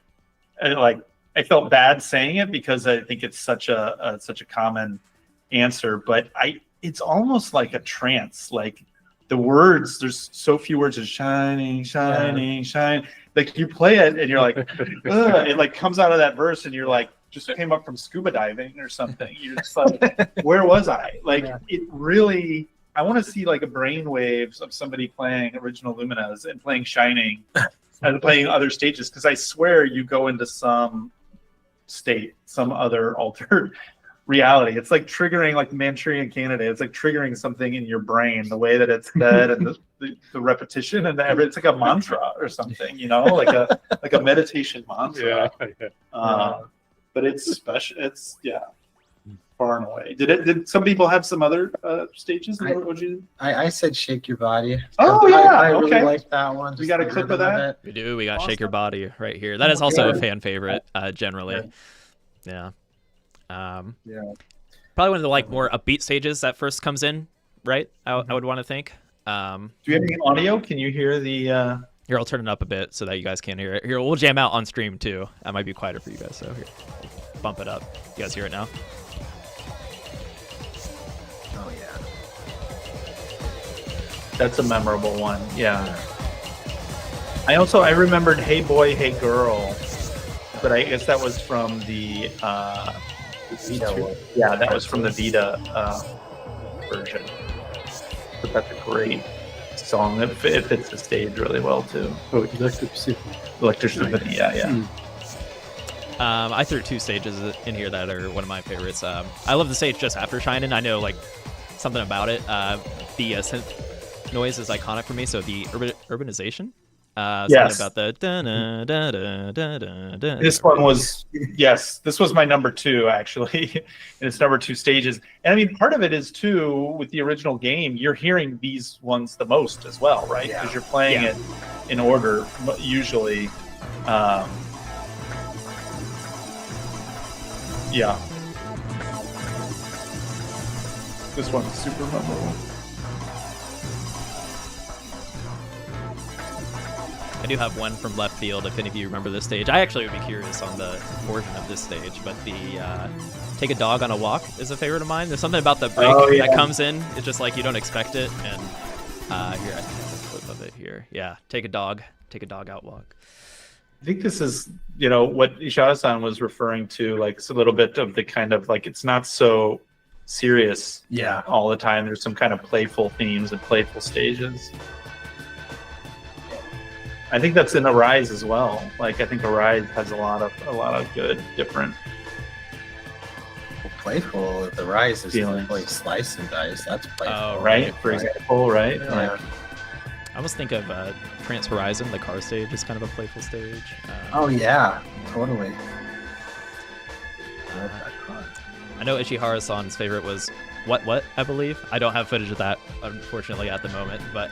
bad saying it because I think it's such a common answer, but it's almost like a trance. Like the words, there's so few words of shining, shining, shine. Like you play it and you're like, ugh, it like comes out of that verse and you're like, just came up from scuba diving or something. You're just like, where was I? Like it really, I want to see like a brainwaves of somebody playing original Lumines and playing Shining and playing other stages. Cause I swear you go into some state, some other altered reality. It's like triggering like the Manchurian Candidate. It's like triggering something in your brain, the way that it's said and the repetition and it's like a mantra or something, like a meditation mantra. But it's special. It's far and away. Did some people have some other stages? I said Shake Your Body. Oh yeah, I really like that one. We got a clip of that. We do. We got Shake Your Body right here. That is also a fan favorite, generally. Yeah. Probably one of the like more upbeat stages that first comes in, right? I would want to think. Do you have any audio? Can you hear the? Here, I'll turn it up a bit so that you guys can hear it. Here, we'll jam out on stream too. That might be quieter for you guys. So here, bump it up. You guys hear it now? Oh yeah. That's a memorable one. Yeah. I remembered Hey Boy, Hey Girl, but I guess that was from the Vita. Yeah, that was from the Vita version. But that's a great song. It fits the stage really well too. Oh, Electric Symphony. Electric Symphony, yeah. I threw two stages in here that are one of my favorites. I love the stage just after Shinin'. I know like something about it. The synth noise is iconic for me. So the urbanization. Yes. About the this one was this was my number 2 actually, and it's number 2 stages. And I mean, part of it is too with the original game, you're hearing these ones the most as well, right? Because you're playing it in order usually. This one's super memorable. I do have one from left field, if any of you remember this stage. I actually would be curious on the origin of this stage, but the Take a Dog on a Walk is a favorite of mine. There's something about the break that comes in. It's just like you don't expect it. And here, I think that's a clip of it here. Yeah, Take a Dog Out Walk. I think this is, what Ishihara-san was referring to, like it's a little bit of the kind of like, it's not so serious all the time. There's some kind of playful themes and playful stages. I think that's in Arise as well. Like I think Arise has a lot of good different. Playful. The Rise is like Slice and Dice. That's playful. Oh, right. For example, right? Yeah. Like, I almost think of Trans Horizon, the car stage, is kind of a playful stage. Oh yeah, totally. I know Ishihara-san's favorite was What, I believe. I don't have footage of that, unfortunately, at the moment, but.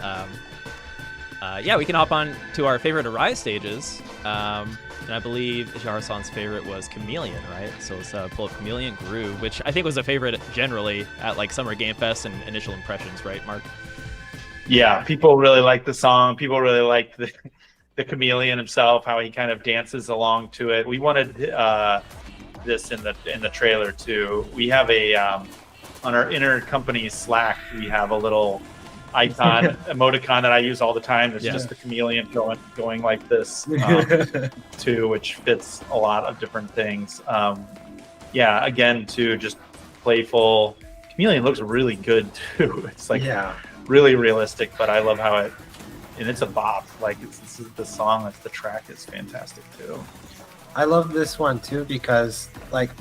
We can hop on to our favorite Arise stages. And I believe Ishihara-san's favorite was Chameleon, right? So let's pull up Chameleon Groove, which I think was a favorite generally at like Summer Game Fest and initial impressions, right, Mark? Yeah, people really like the song. People really like the Chameleon himself, how he kind of dances along to it. We wanted this in the trailer too. We have a on our intercompany Slack, we have a little icon emoticon that I use all the time. It's just the chameleon going like this too, which fits a lot of different things. Again, too, just playful. Chameleon looks really good too. It's like really realistic, but I love how and it's a bop. Like this is the song, the track is fantastic too. I love this one too because like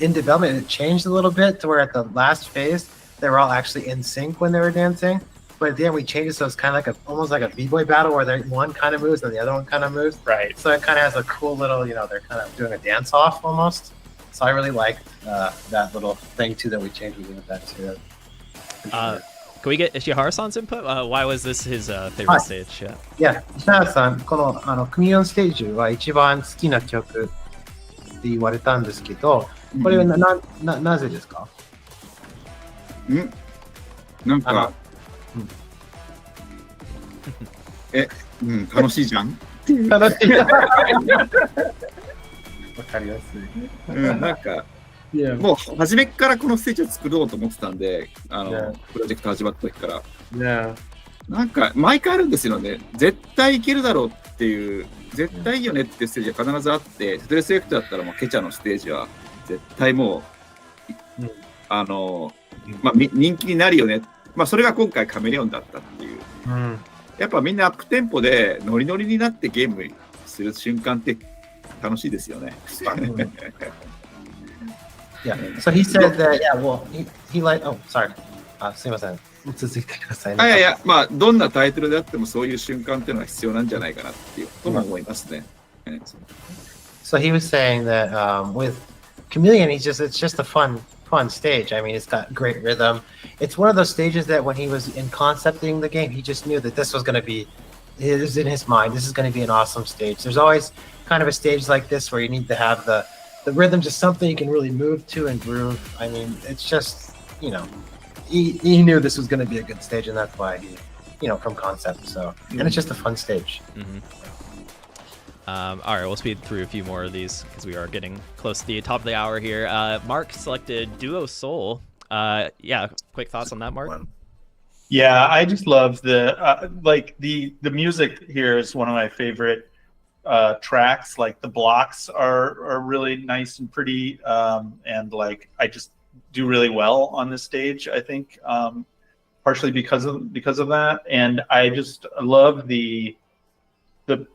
in development it changed a little bit to where at the last phase they were all actually in sync when they were dancing. But at the end, we changed it so it's kind of almost like a b-boy battle where one kind of moves and the other one kind of moves. Right. So it kind of has a cool little, they're kind of doing a dance-off almost. So I really liked that little thing too that we changed with that too. Can we get Ishihara-san's input? Why was this his favorite stage? Yeah. いや、石原さん、このクミリオンステージは一番好きな曲って言われたんですけど、これはなぜですか？なんか、楽しいじゃん。楽しい。わかりやすい。なんか、もう初めからこのステージを作ろうと思ってたんで、プロジェクト始まった時から。なんか、毎回あるんですよね。絶対いけるだろうっていう、絶対いいよねっていうステージが必ずあって、テトリスエフェクトだったらもうケチャのステージは絶対もう、人気になるよね。それが今回カメレオンだったっていう。やっぱみんなアップテンポでノリノリになってゲームする瞬間って楽しいですよね。Yeah. So he said that, yeah, well, he liked, oh, sorry. すいません。続いてください。いや、どんなタイトルであってもそういう瞬間っていうのは必要なんじゃないかなっていうとも思いますね。So he was saying that with Chameleon, it's just a fun stage. I mean, it's got great rhythm. It's one of those stages that when he was in concepting the game, he just knew that this was going to be, it was in his mind, this is going to be an awesome stage. There's always kind of a stage like this where you need to have the rhythm, just something you can really move to and groove. I mean, it's just, he knew this was going to be a good stage, and that's why he, from concept. So, and it's just a fun stage. All right, we'll speed through a few more of these because we are getting close to the top of the hour here. Mark selected Duo Soul. Quick thoughts on that, Mark? Yeah, I just love the the music here is one of my favorite tracks. Like the blocks are really nice and pretty, and like I just do really well on this stage. I think partially because of that, and I just love the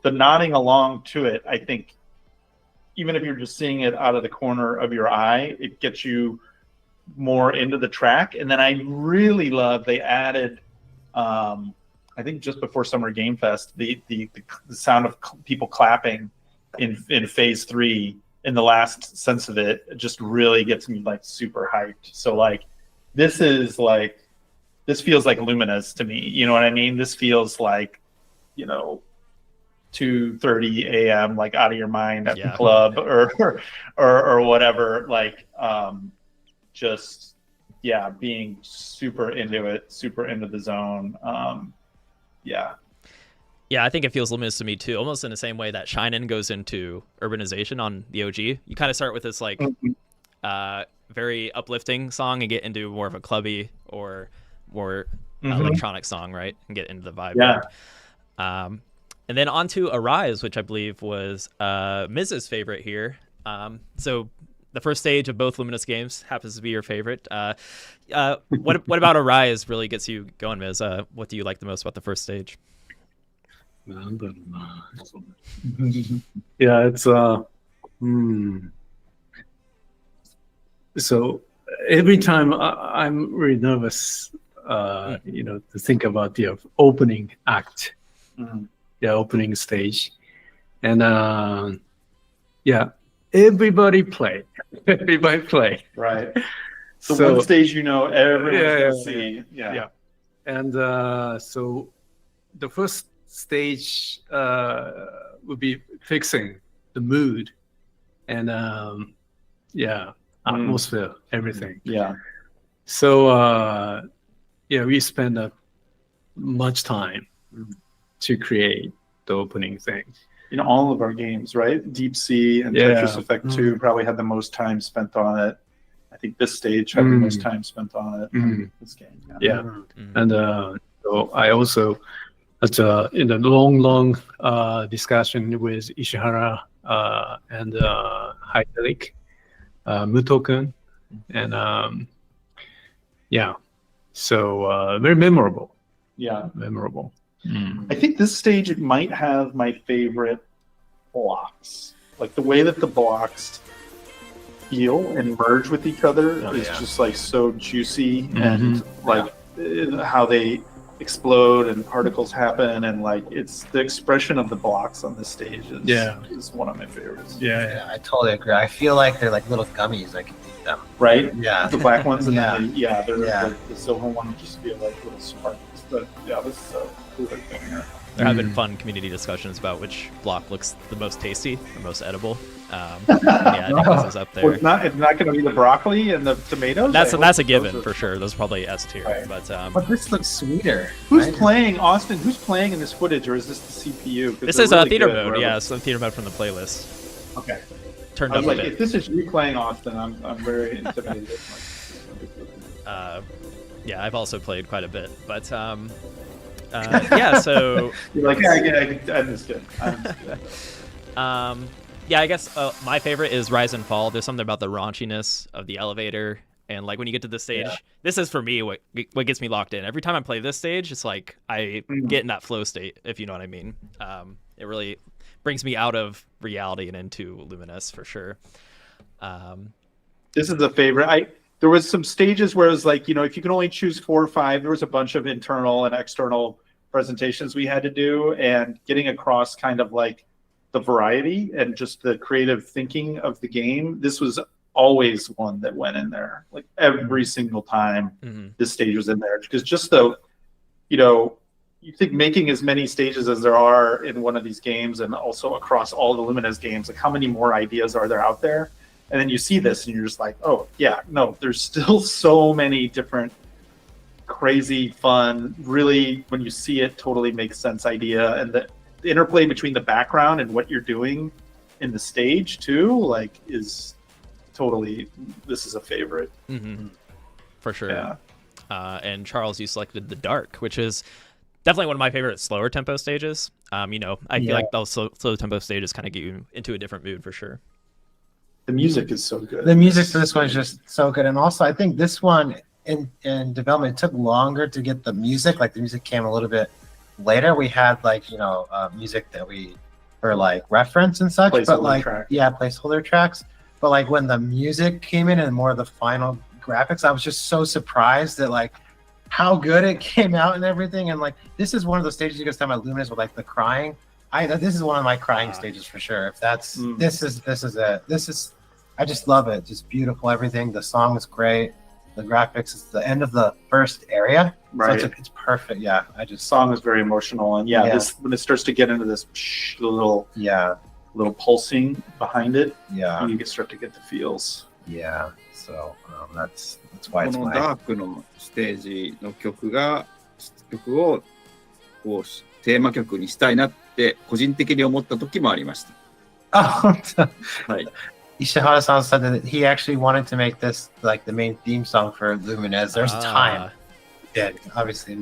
nodding along to it. I think even if you're just seeing it out of the corner of your eye, it gets you more into the track. And then I really love they added, I think just before Summer Game Fest, the sound of people clapping in phase 3 in the last sense of it just really gets me like super hyped. So like this feels like Lumines to me. You know what I mean? This feels like 2:30 a.m. like out of your mind at the club or whatever, like just being super into it, super into the zone. I think it feels luminous to me too, almost in the same way that Shinen goes into urbanization on the OG. You kind of start with this like very uplifting song and get into more of a clubby or more electronic song, right, and get into the vibe. And then on to Arise, which I believe was Miz's favorite here. So the first stage of both Luminous games happens to be your favorite. What about Arise really gets you going, Miz? What do you like the most about the first stage? Yeah, it's so every time I'm really nervous, to think about the opening act. The opening stage, and everybody play. Right. So one stage everyone's gonna see. And so the first stage would be fixing the mood and atmosphere, everything. So we spend much time to create the opening thing. In all of our games, right? Deep Sea and Tetris Effect 2 probably had the most time spent on it. I think this stage had the most time spent on it. This game. And so I also, in a long discussion with Ishihara and Hyderich, Muto-kun, and so very memorable. Memorable. I think this stage might have my favorite blocks. Like the way that the blocks feel and merge with each other is just like so juicy, and like how they explode and particles happen, and like it's the expression of the blocks on the stage is one of my favorites. Yeah. I totally agree. I feel like they're like little gummies. I can eat them. Right? Yeah. The black ones and Yeah. then they're Yeah. like the silver one just feel like little sparkles. But yeah, this is a perfect thing here. There have been fun community discussions about which block looks the most tasty or most edible. Yeah, I think this is up there. Well, it's not going to be the broccoli and the tomatoes. That's I a hope given those are- for sure. Those are probably S tier. Right. But this looks sweeter. Who's right? playing Austin? Who's playing in this footage, or is this the CPU? 'Cause This they're is really theater good, mode. right? Yeah, so theater mode from the playlist. Okay. Turned I up was a like, if bit. this is you playing Austin, I'm very intimidated. Yeah, I've also played quite a bit, but yeah. So You're like, yeah, I'm just kidding. yeah, I guess my favorite is Rise and Fall. There's something about the raunchiness of the elevator, and like when you get to the stage, this is for me what gets me locked in. Every time I play this stage, it's like I get in that flow state, if you know what I mean. It really brings me out of reality and into Lumines for sure. This is a favorite. There was some stages where it was like, if you can only choose 4 or 5, there was a bunch of internal and external presentations we had to do, and getting across kind of like the variety and just the creative thinking of the game. This was always one that went in there, like every single time this stage was in there, because just you think making as many stages as there are in one of these games, and also across all the Lumines games, like how many more ideas are there out there? And then you see this and you're just like, oh yeah, no, there's still so many different crazy, fun, really, when you see it, totally makes sense idea. And the interplay between the background and what you're doing in the stage too, like is totally, this is a favorite. For sure. Yeah. And Charles, you selected the Dark, which is definitely one of my favorite slower tempo stages. I feel like those slow tempo stages kind of get you into a different mood for sure. The music is so good. The music for this one is just so good, and also I think this one in development took longer to get the music. Like the music came a little bit later. We had music that we for like reference and such, but like placeholder tracks. But like when the music came in and more of the final graphics, I was just so surprised that like how good it came out and everything. And like this is one of the stages you guys talking about Lumines with like the crying. This is one of my crying stages for sure. If that's this is it. I just love it. Just beautiful everything. The song is great. The graphics is the end of the first area. Right. So it's perfect. Yeah. The song is very emotional, and this when it starts to get into this little pulsing behind it, you start to get the feels. Yeah. So that's why こ it's の my ダークのステージの曲をこうテーマ曲にしたいなって個人的に思った時もありました。はい。Ishihara-san said that he actually wanted to make this like the main theme song for Lumines. There's time. Yeah, obviously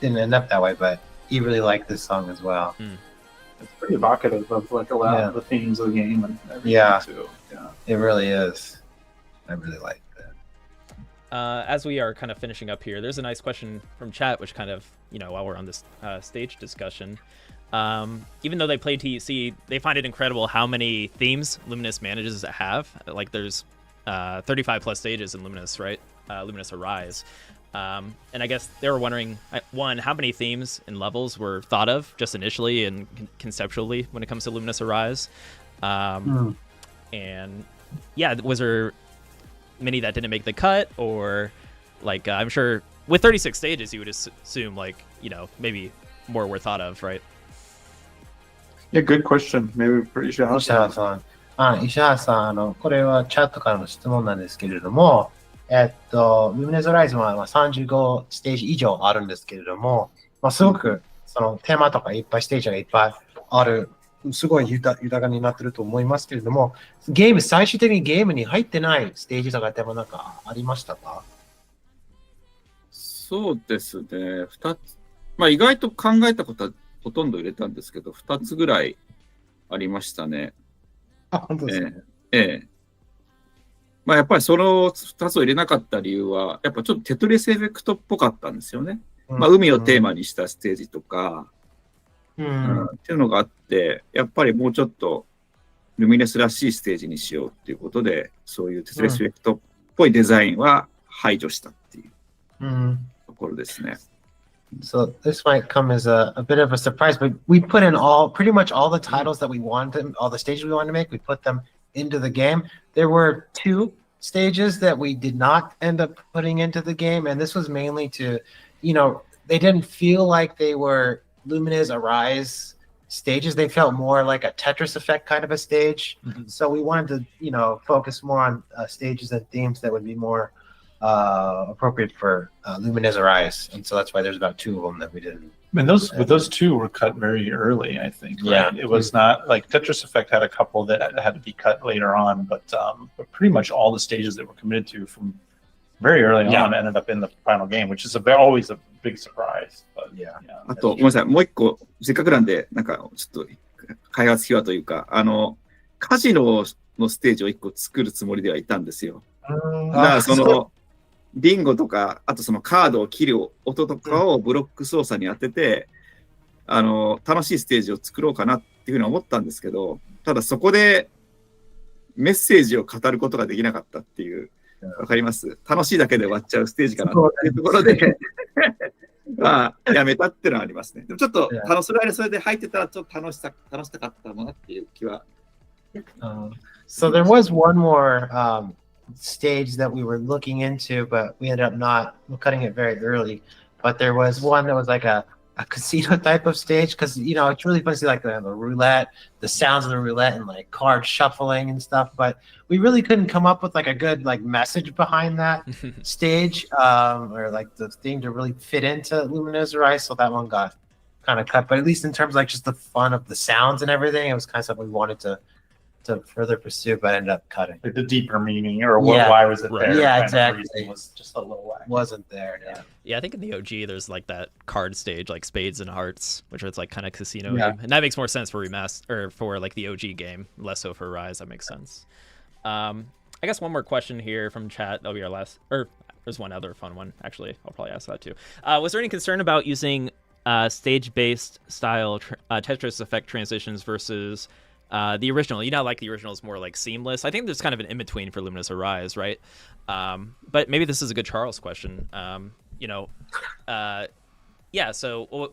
didn't end up that way, but he really liked this song as well. It's pretty evocative of like a lot of the themes of the game and everything too. Yeah. It really is. I really like that. As we are kind of finishing up here, there's a nice question from chat, which kind of, while we're on this stage discussion, even though they play TEC, they find it incredible how many themes Lumines manages to have. Like there's 35 plus stages in Lumines, right? Lumines Arise. And I guess they were wondering, one, how many themes and levels were thought of just initially and conceptually when it comes to Lumines Arise? And yeah, was there many that didn't make the cut, or like I'm sure with 36 stages you would assume like maybe more were thought of, right? Yeah, good question. Maybe Ishihara-san. 石原さん、これはチャットからの質問なんですけれども、Lumines Arise は35ステージ以上あるんですけれども、すごくそのテーマとかいっぱいステージがいっぱいある、すごい豊かになってると思いますけれども、最終的にゲームに入ってないステージとかでもなんかありましたか？そうですね。2つ。意外と考えたことはほとんど入れたんですけど、2つぐらいありましたね。本当ですね。やっぱりその2つを入れなかった理由は、やっぱちょっとテトリスエフェクトっぽかったんですよね。海をテーマにしたステージとか、っていうのがあって、やっぱりもうちょっとルミネスらしいステージにしようっていうことで、そういうテトリスエフェクトっぽいデザインは排除したっていうところですね。So this might come as a bit of a surprise, but we put in pretty much all the titles that we wanted, all the stages we wanted to make, we put them into the game. There were 2 stages that we did not end up putting into the game, and this was mainly to, they didn't feel like they were Lumines Arise stages. They felt more like a Tetris Effect kind of a stage. So we wanted to, focus more on stages and themes that would be more appropriate for Lumines Arise, and so that's why there's about 2 of them that we didn't. And those 2 were cut very early, I think. Right? Yeah, it was not like Tetris Effect had a couple that had to be cut later on, but pretty much all the stages that were committed to from very early on ended up in the final game, which is always a big surprise. But, あと、ごめんなさい、もう一個、せっかくなんで、ちょっと開発秘話というか、カジノのステージを1個作るつもりではいたんですよ。だからビンゴとか、あとそのカードを切る音とかをブロック操作に当てて、楽しいステージを作ろうかなっていうふうに思ったんですけど、ただそこでメッセージを語ることができなかったっていう、わかります？楽しいだけで終わっちゃうステージかなっていうところで、まあ、やめたっていうのはありますね。でもちょっと、それで入ってたらちょっと楽しかったかなっていう気は。So there was one more stage that we were looking into, but we ended up not cutting it very early. But there was one that was like a casino type of stage, because it's really fun to see like the roulette, the sounds of the roulette, and like card shuffling and stuff. But we really couldn't come up with like a good like message behind that stage, or like the thing to really fit into Lumines Arise. So that one got kind of cut. But at least in terms of like just the fun of the sounds and everything, it was kind of something we wanted to further pursue, but ended up cutting. Like the deeper meaning, or why was it there? Yeah, exactly. Was just a little lack. Wasn't there? Yeah, I think in the OG there's like that card stage, like Spades and Hearts, which is like kind of casino, and that makes more sense for or for like the OG game, less so for Rise. That makes sense. I guess one more question here from chat. That'll be our last. Or there's one other fun one actually. I'll probably ask that too. Was there any concern about using stage-based style Tetris Effect transitions versus the original? Like the original is more like seamless. I think there's kind of an in-between for Lumines Arise, right? But maybe this is a good Charles question. So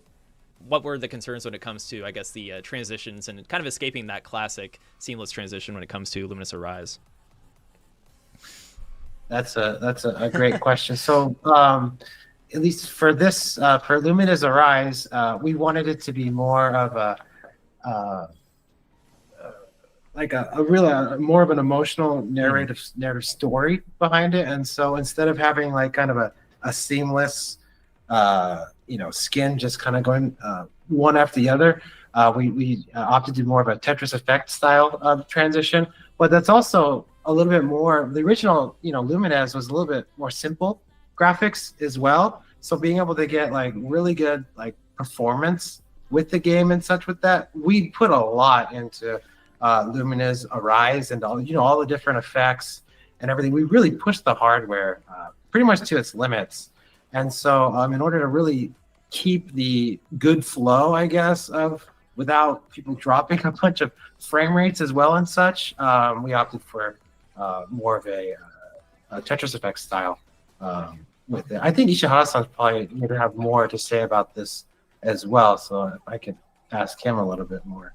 what were the concerns when it comes to, I guess, the transitions and kind of escaping that classic seamless transition when it comes to Lumines Arise? That's a great question. So at least for this, for Lumines Arise, we wanted it to be more of a more of an emotional narrative story behind it. And so instead of having like kind of a seamless skin just kind of going one after the other, we opted to do more of a Tetris Effect style transition. But that's also a little bit more, the original Lumines was a little bit more simple graphics as well. So being able to get like really good like performance with the game and such with that, we put a lot into Lumines Arise and all the different effects and everything. We really pushed the hardware pretty much to its limits. And so in order to really keep the good flow, I guess, of without people dropping a bunch of frame rates as well and such, we opted for more of a Tetris Effect style with it. I think Ishihara-san probably going to have more to say about this as well. So if I could ask him a little bit more.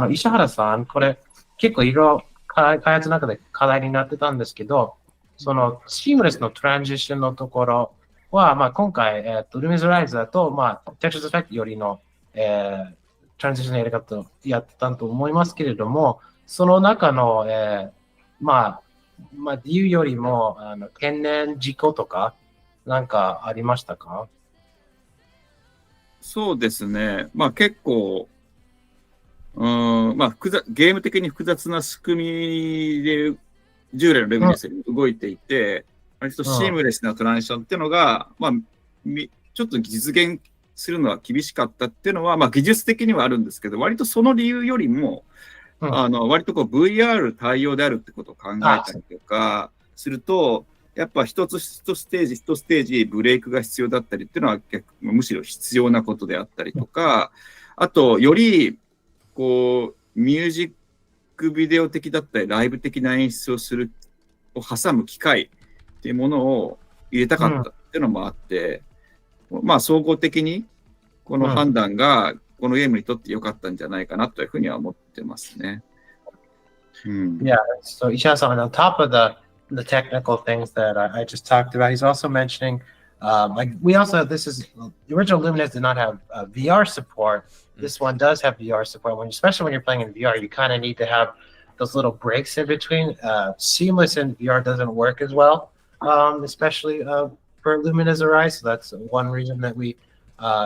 石原さん、これ結構いろいろ開発の中で課題になってたんですけど、そのシームレスのトランジションのところは、今回、Lumines Arise だと、Tetris Effect よりの、トランジションのやり方をやったと思いますけれども、その中の、理由よりも懸念事項とかなんかありましたか？そうですね。結構、ゲーム的に複雑な仕組みで従来のレベルに動いていて、割とシームレスなトランジションっていうのが、ちょっと実現するのは厳しかったっていうのは、技術的にはあるんですけど、割とその理由よりも、割とVR 対応であるってことを考えたりとかすると、やっぱ一ステージブレイクが必要だったりっていうのはむしろ必要なことであったりとか、あとよりミュージックビデオ的だったりライブ的な演出を挟む機械っていうものを入れたかったっていうのもあって、まあ総合的にこの判断がこのゲームにとって良かったんじゃないかなというふうには思ってますね。Yeah, so Ishihara-san, on top of the technical things that I just talked about, he's also mentioning, like we also have, this is, the original Lumines did not have VR support. This one does have VR support, especially when you're playing in VR, you kind of need to have those little breaks in between. Seamless in VR doesn't work as well, especially for Lumines Arise, so that's one reason that we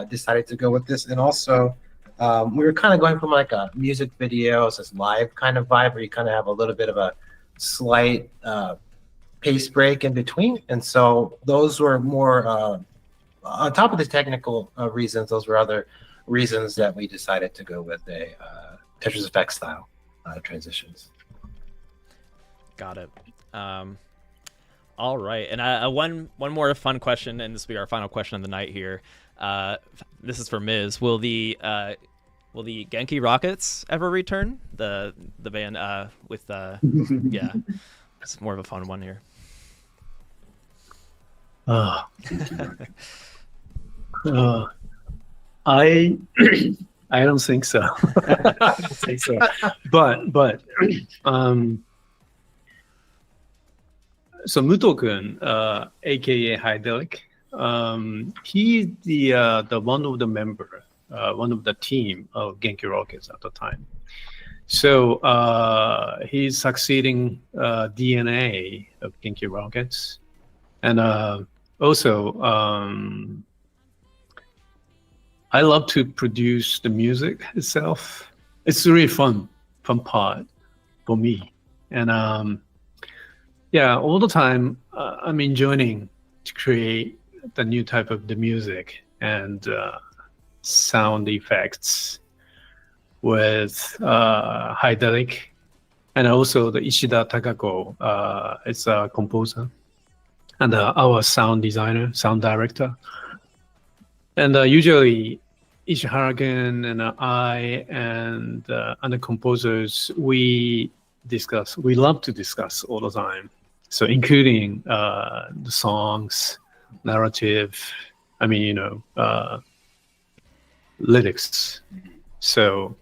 decided to go with this. And also, we were kind of going from like a music video, so it's live kind of vibe where you kind of have a little bit of a slight pace break in between. And so those were more, on top of the technical reasons, those were other reasons that we decided to go with a Tetris Effect style transitions. Got it. All right. And one more fun question, and this will be our final question of the night here. This is for Miz. Will the Genki Rockets ever return? The band with yeah, it's more of a fun one here. I don't think so. I don't think so. But so Muto-kun, aka Hydraulic, he's the one of the member, one of the team of Genki Rockets at the time. So he's succeeding DNA of Genki Rockets, and also I love to produce the music itself. It's really fun part for me, and yeah, all the time I'm enjoying to create the new type of the music and sound effects with Hydraulic, and also the Ishida Takako is a composer, and our sound designer, sound director. And usually Ishihara-kun and I and the composers, we love to discuss all the time. So including the songs, narrative, lyrics. So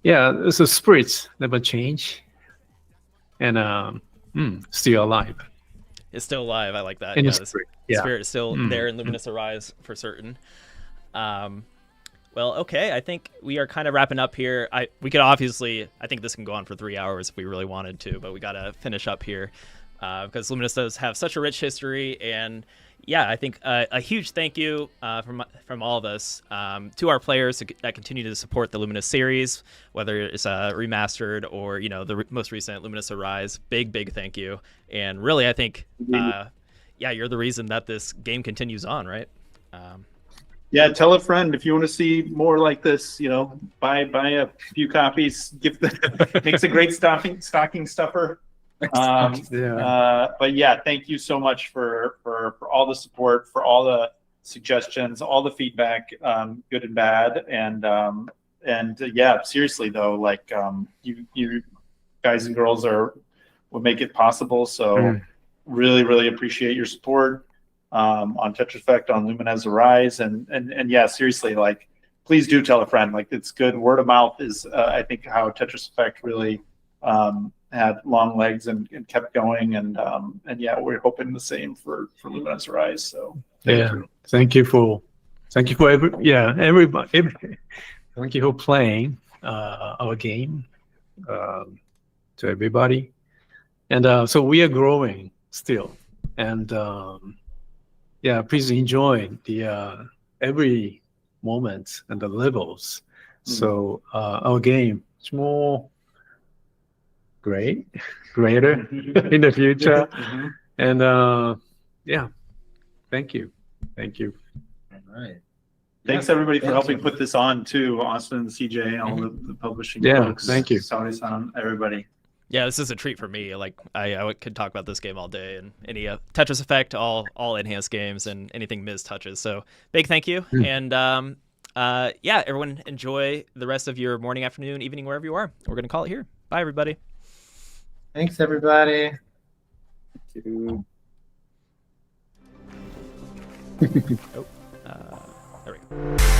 yeah, the spirits never change, and still alive. It's still alive. I like that. In Yeah, the spirit. Yeah. spirit is still there in Luminous Arise for certain. Well, okay. I think we are kind of wrapping up here. We could obviously, I think this can go on for 3 hours if we really wanted to, but we got to finish up here because Luminous does have such a rich history. And yeah, I think a huge thank you from all of us to our players that continue to support the Luminous series, whether it's remastered or the most recent Luminous Arise. Big thank you. And really, I think yeah, you're the reason that this game continues on, right? Yeah, tell a friend if you want to see more like this. Buy a few copies. Makes a great stocking stuffer. But yeah, thank you so much for all the support, for all the suggestions, all the feedback, good and bad, and yeah, seriously though, like you guys and girls what make it possible. So really appreciate your support on Tetris Effect, on Lumines Arise, and yeah, seriously, like please do tell a friend. Like it's good. Word of mouth is I think how Tetris Effect really had long legs and kept going, and yeah, we're hoping the same for Lumines Arise. So thank you for everybody. Thank you for playing our game to everybody, and so we are growing still, and yeah, please enjoy the every moment and the levels. So our game is more greater in the future, and yeah, thank you. All right. Thanks everybody for helping put this on too. Austin and CJ and all the publishing folks. Thank you. Saori-san, everybody. Yeah, this is a treat for me. Like I could talk about this game all day, and any Tetris Effect, all enhanced games, and anything Miz touches. So big thank you, and yeah, everyone enjoy the rest of your morning, afternoon, evening, wherever you are. We're gonna call it here. Bye, everybody. Thanks, everybody. Thank you. Oh. There we go.